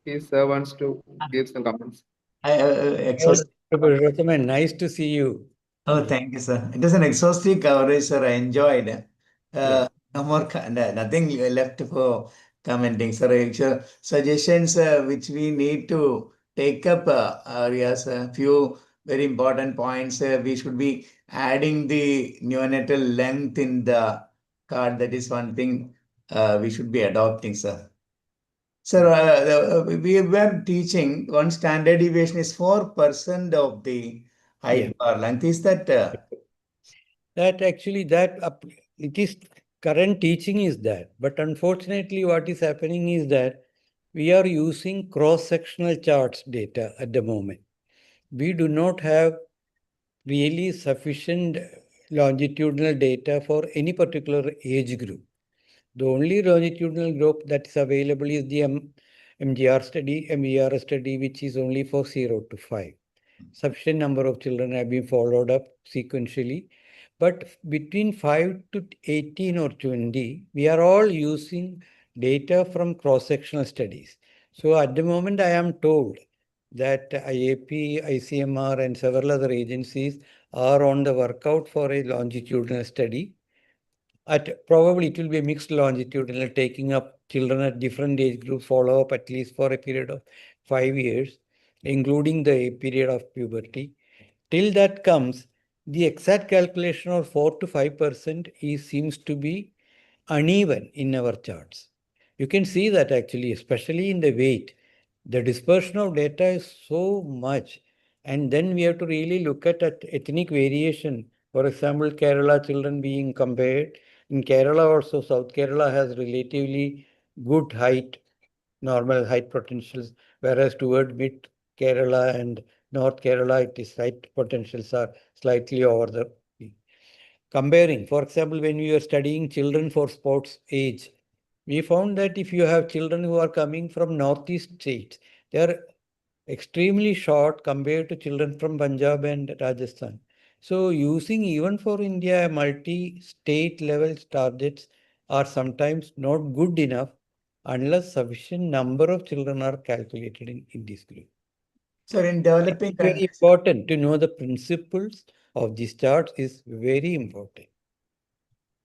He wants to give some comments. Exhaustive. Purushothaman, nice to see you. Oh, thank you, sir. It was an exhaustive coverage, sir. I enjoyed. Yeah. No more, nothing left for commenting, sir. Suggestions which we need to take up areas, a few very important points. We should be adding the neonatal length in the card. That is one thing we should be adopting, sir. Sir, we were teaching one standard deviation is 4% of the height Yeah. bar length. Is that That actually, it is current teaching is that. But unfortunately, what is happening is that we are using cross-sectional charts data at the moment. We do not have really sufficient longitudinal data for any particular age group. The only longitudinal group that is available is the MGR study, MER study, which is only for 0 to 5. Sufficient number of children have been followed up sequentially. But between 5 to 18 or 20, we are all using data from cross-sectional studies. So at the moment, I am told that IAP, ICMR, and several other agencies are on the workout for a longitudinal study. Probably it will be a mixed longitudinal, taking up children at different age groups, follow up at least for a period of 5 years, including the period of puberty. Till that comes, the exact calculation of 4 to 5% seems to be uneven in our charts. You can see that actually, especially in the weight, the dispersion of data is so much. And then we have to really look at ethnic variation. For example, Kerala children being compared. In Kerala also, South Kerala has relatively good height, normal height potentials, whereas toward mid Kerala and North Kerala, its height potentials are slightly over the peak. Comparing, for example, when we were studying children for sports age, we found that if you have children who are coming from northeast states, they are extremely short compared to children from Punjab and Rajasthan. So using even for India multi-state level targets are sometimes not good enough unless sufficient number of children are calculated in this group. sir, in developing It's very countries? important to know the principles of these charts is very important.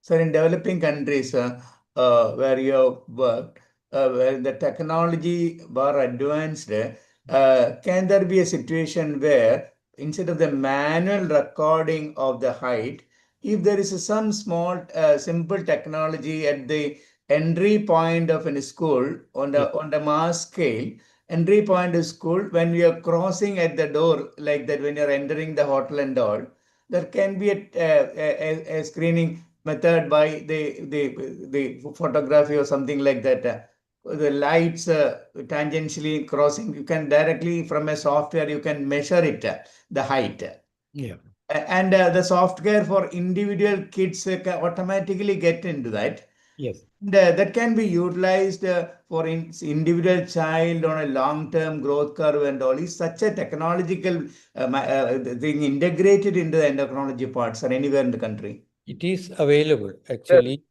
Sir, in developing countries where you have worked, where the technology were advanced, can there be a situation where instead of the manual recording of the height, if there is some small, simple technology at the entry point of a school on the mass scale, entry point of school, when we are crossing at the door like that, when you're entering the hotel and all, there can be a screening method by the photography or something like that. The lights tangentially crossing, you can directly from a software, you can measure it, the height. Yeah. And the software for individual kids can automatically get into that. Yes. That can be utilized for individual child on a long-term growth curve and all. Is such a technological thing integrated into the endocrinology parts or anywhere in the country? It is available actually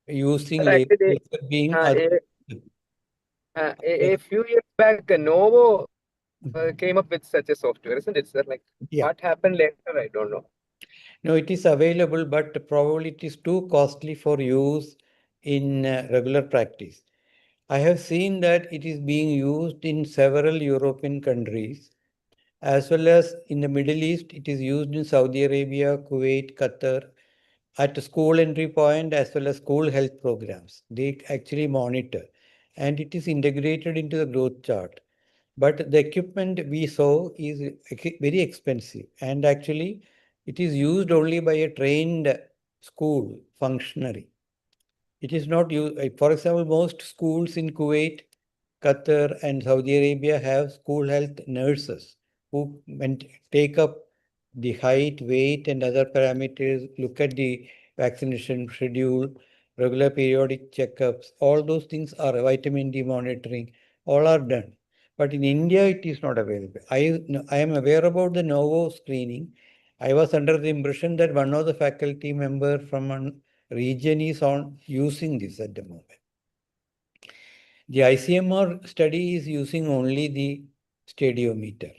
using Sir, actually, laser being a few years back, Novo came up with such a software, isn't it, sir? Like, Yeah. what happened later, I don't know. No, it is available, but probably it is too costly for use in regular practice. I have seen that it is being used in several European countries, as well as in the Middle East. It is used in Saudi Arabia, Kuwait, Qatar, at school entry point as well as school health programs. They actually monitor, and it is integrated into the growth chart. But the equipment we saw is very expensive, and actually it is used only by a trained school functionary. It is not used, for example, most schools in Kuwait, Qatar, and Saudi Arabia have school health nurses who take up the height, weight, and other parameters, look at the vaccination schedule, regular periodic checkups. All those things are vitamin D monitoring, all are done. But in India, it is not available. I am aware about the Novo screening. I was under the impression that one of the faculty member from an region is on using this at the moment. The ICMR study is using only the stadiometer.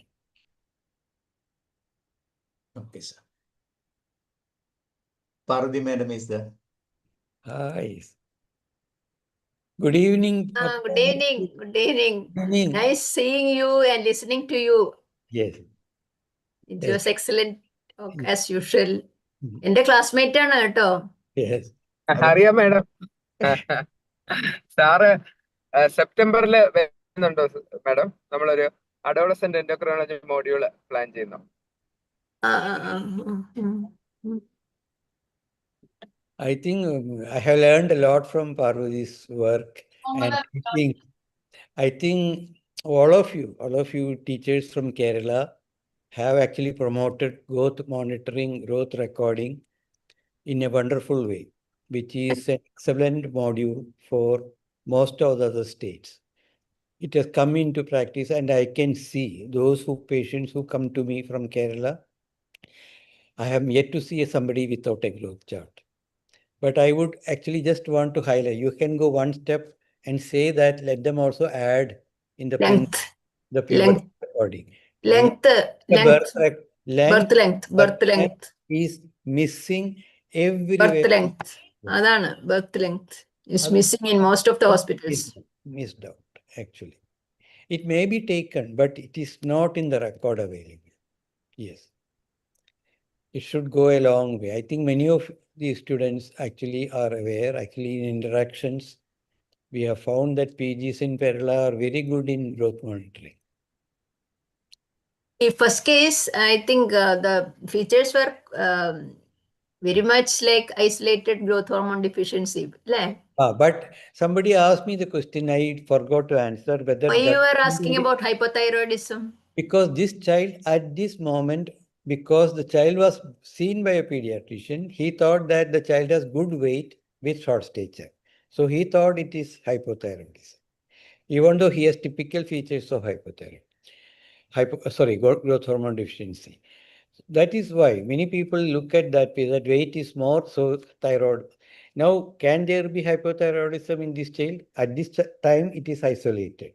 Okay, sir. Parvati madam is there. Hi. Good evening. Good evening. Good evening. Good evening. Nice seeing you and listening to you. Yes. It Yes. was excellent as usual. Mhm. എന്റെ classmate ആണ് കേട്ടോ. Yes. അറിയാം madam. Sir സെപ്റ്റംബറിൽ വരുന്നുണ്ടോ madam? നമ്മളൊരു adolescent endocrinology module plan ചെയ്യുന്നു. I think I have learned a lot from Parvati's work, and I think all of you teachers from Kerala have actually promoted growth monitoring, growth recording in a wonderful way, which is an excellent module for most of the other states. It has come into practice, and I can see those patients who come to me from Kerala. I have yet to see somebody without a growth chart. But I would actually just want to highlight, you can go one step and say that let them also add in the Length. puberty recording. Length. Birth length. Is missing everywhere. Birth length. അതാണ് birth length is missing in most of the hospitals. Missed out, actually. It may be taken, but it is not in the record available. Yes. It should go a long way. I think many of the students actually are aware. Actually, in interactions, we have found that PGs in Kerala are very good in growth monitoring. The first case, I think the features were very much like isolated growth hormone deficiency. But somebody asked me the question, I forgot to answer whether. Why you were asking about hypothyroidism? Because this child at this moment, because the child was seen by a pediatrician, he thought that the child has good weight with short stature. So he thought it is hypothyroidism, even though he has typical features of hypothyroid. Growth hormone deficiency. That is why many people look at that weight is more, so thyroid. Now, can there be hypothyroidism in this child? At this time, it is isolated.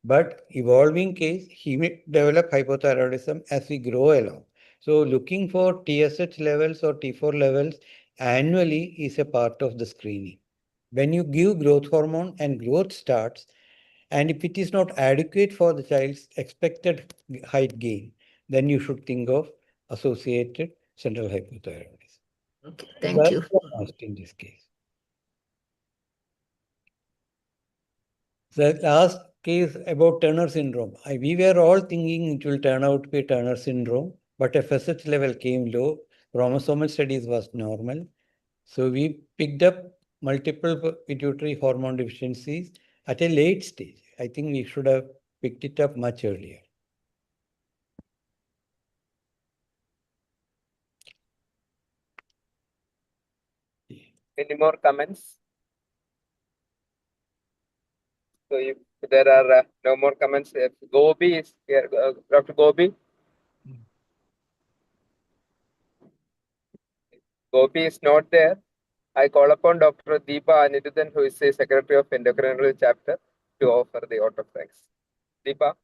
But evolving case, he may develop hypothyroidism as we grow along. So looking for TSH levels or T4 levels annually is a part of the screening. When you give growth hormone and growth starts, and if it is not adequate for the child's expected height gain, then you should think of associated central hypothyroidism. Okay, thank you. In this case. The last case about Turner syndrome. We were all thinking it will turn out to be Turner syndrome, but FSH level came low. Chromosomal studies was normal. So we picked up multiple pituitary hormone deficiencies at a late stage. I think we should have picked it up much earlier. Any more comments? So if there are no more comments, if Gobi is here, Dr. Gobi. Gopi is not there. I call upon Dr. Deepa Anirudhan, who is the Secretary of Endocrinology Chapter, to offer the vote of thanks. Deepa.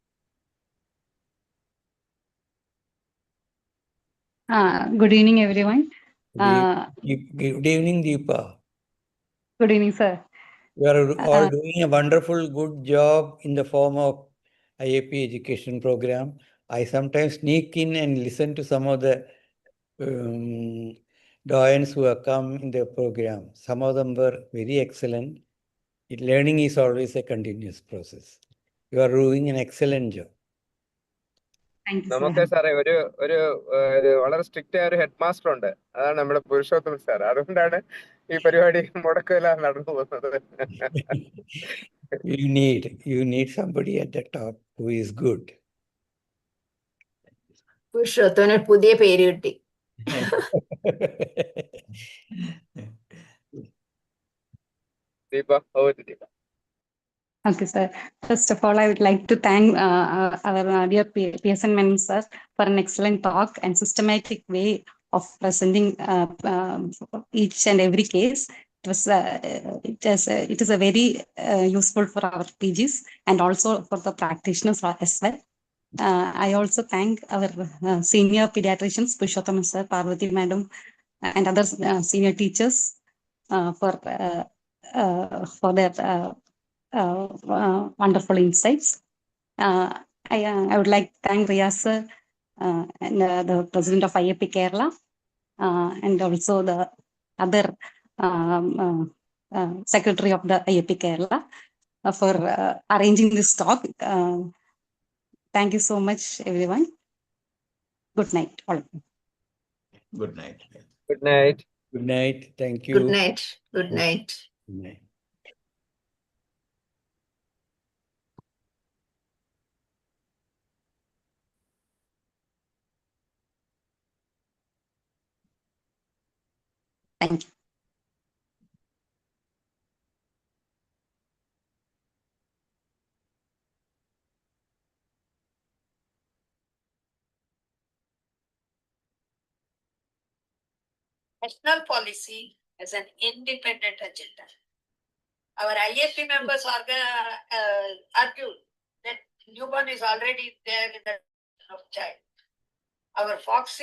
Good evening, everyone. Good evening, Deepa. Good evening, sir. You are all doing a wonderful, good job in the form of IAP education program. I sometimes sneak in and listen to some of the doyens who have come in the program. Some of them were very excellent. Learning is always a continuous process. You are doing an excellent job. Thank you, നമുക്ക് sir. സാറേ ഒരു വളരെ strict ആയ ഒരു head master ഉണ്ട്. അതാണ് നമ്മുടെ Purushothaman sir. അതുകൊണ്ടാണ് ഈ പരിപാടി മുടക്കമില്ലാതെ നടന്നു പോകുന്നത്. You need somebody at the top who is good. Purushothaman പുതിയ പേര് കിട്ടി. Deepa, over to Deepa. Okay, sir. First of all, I would like to thank our dear PSN Menon sir for an excellent talk and systematic way of presenting each and every case. It is a very useful for our PGs and also for the practitioners as well. I also thank our senior pediatricians, Purushottam sir, Parvati madam, and other senior teachers for their wonderful insights. I would like to thank Riyaz sir and the president of IAP Kerala and also the other secretary of the IAP Kerala for arranging this talk. Thank you so much, everyone. Good night, all of you. Good night. Good night. Good night. Thank you. Good night. Good night. Good night. Thank you. National policy as an independent agenda. Our IAP members argued that newborn is already there in the of child. Our FOXC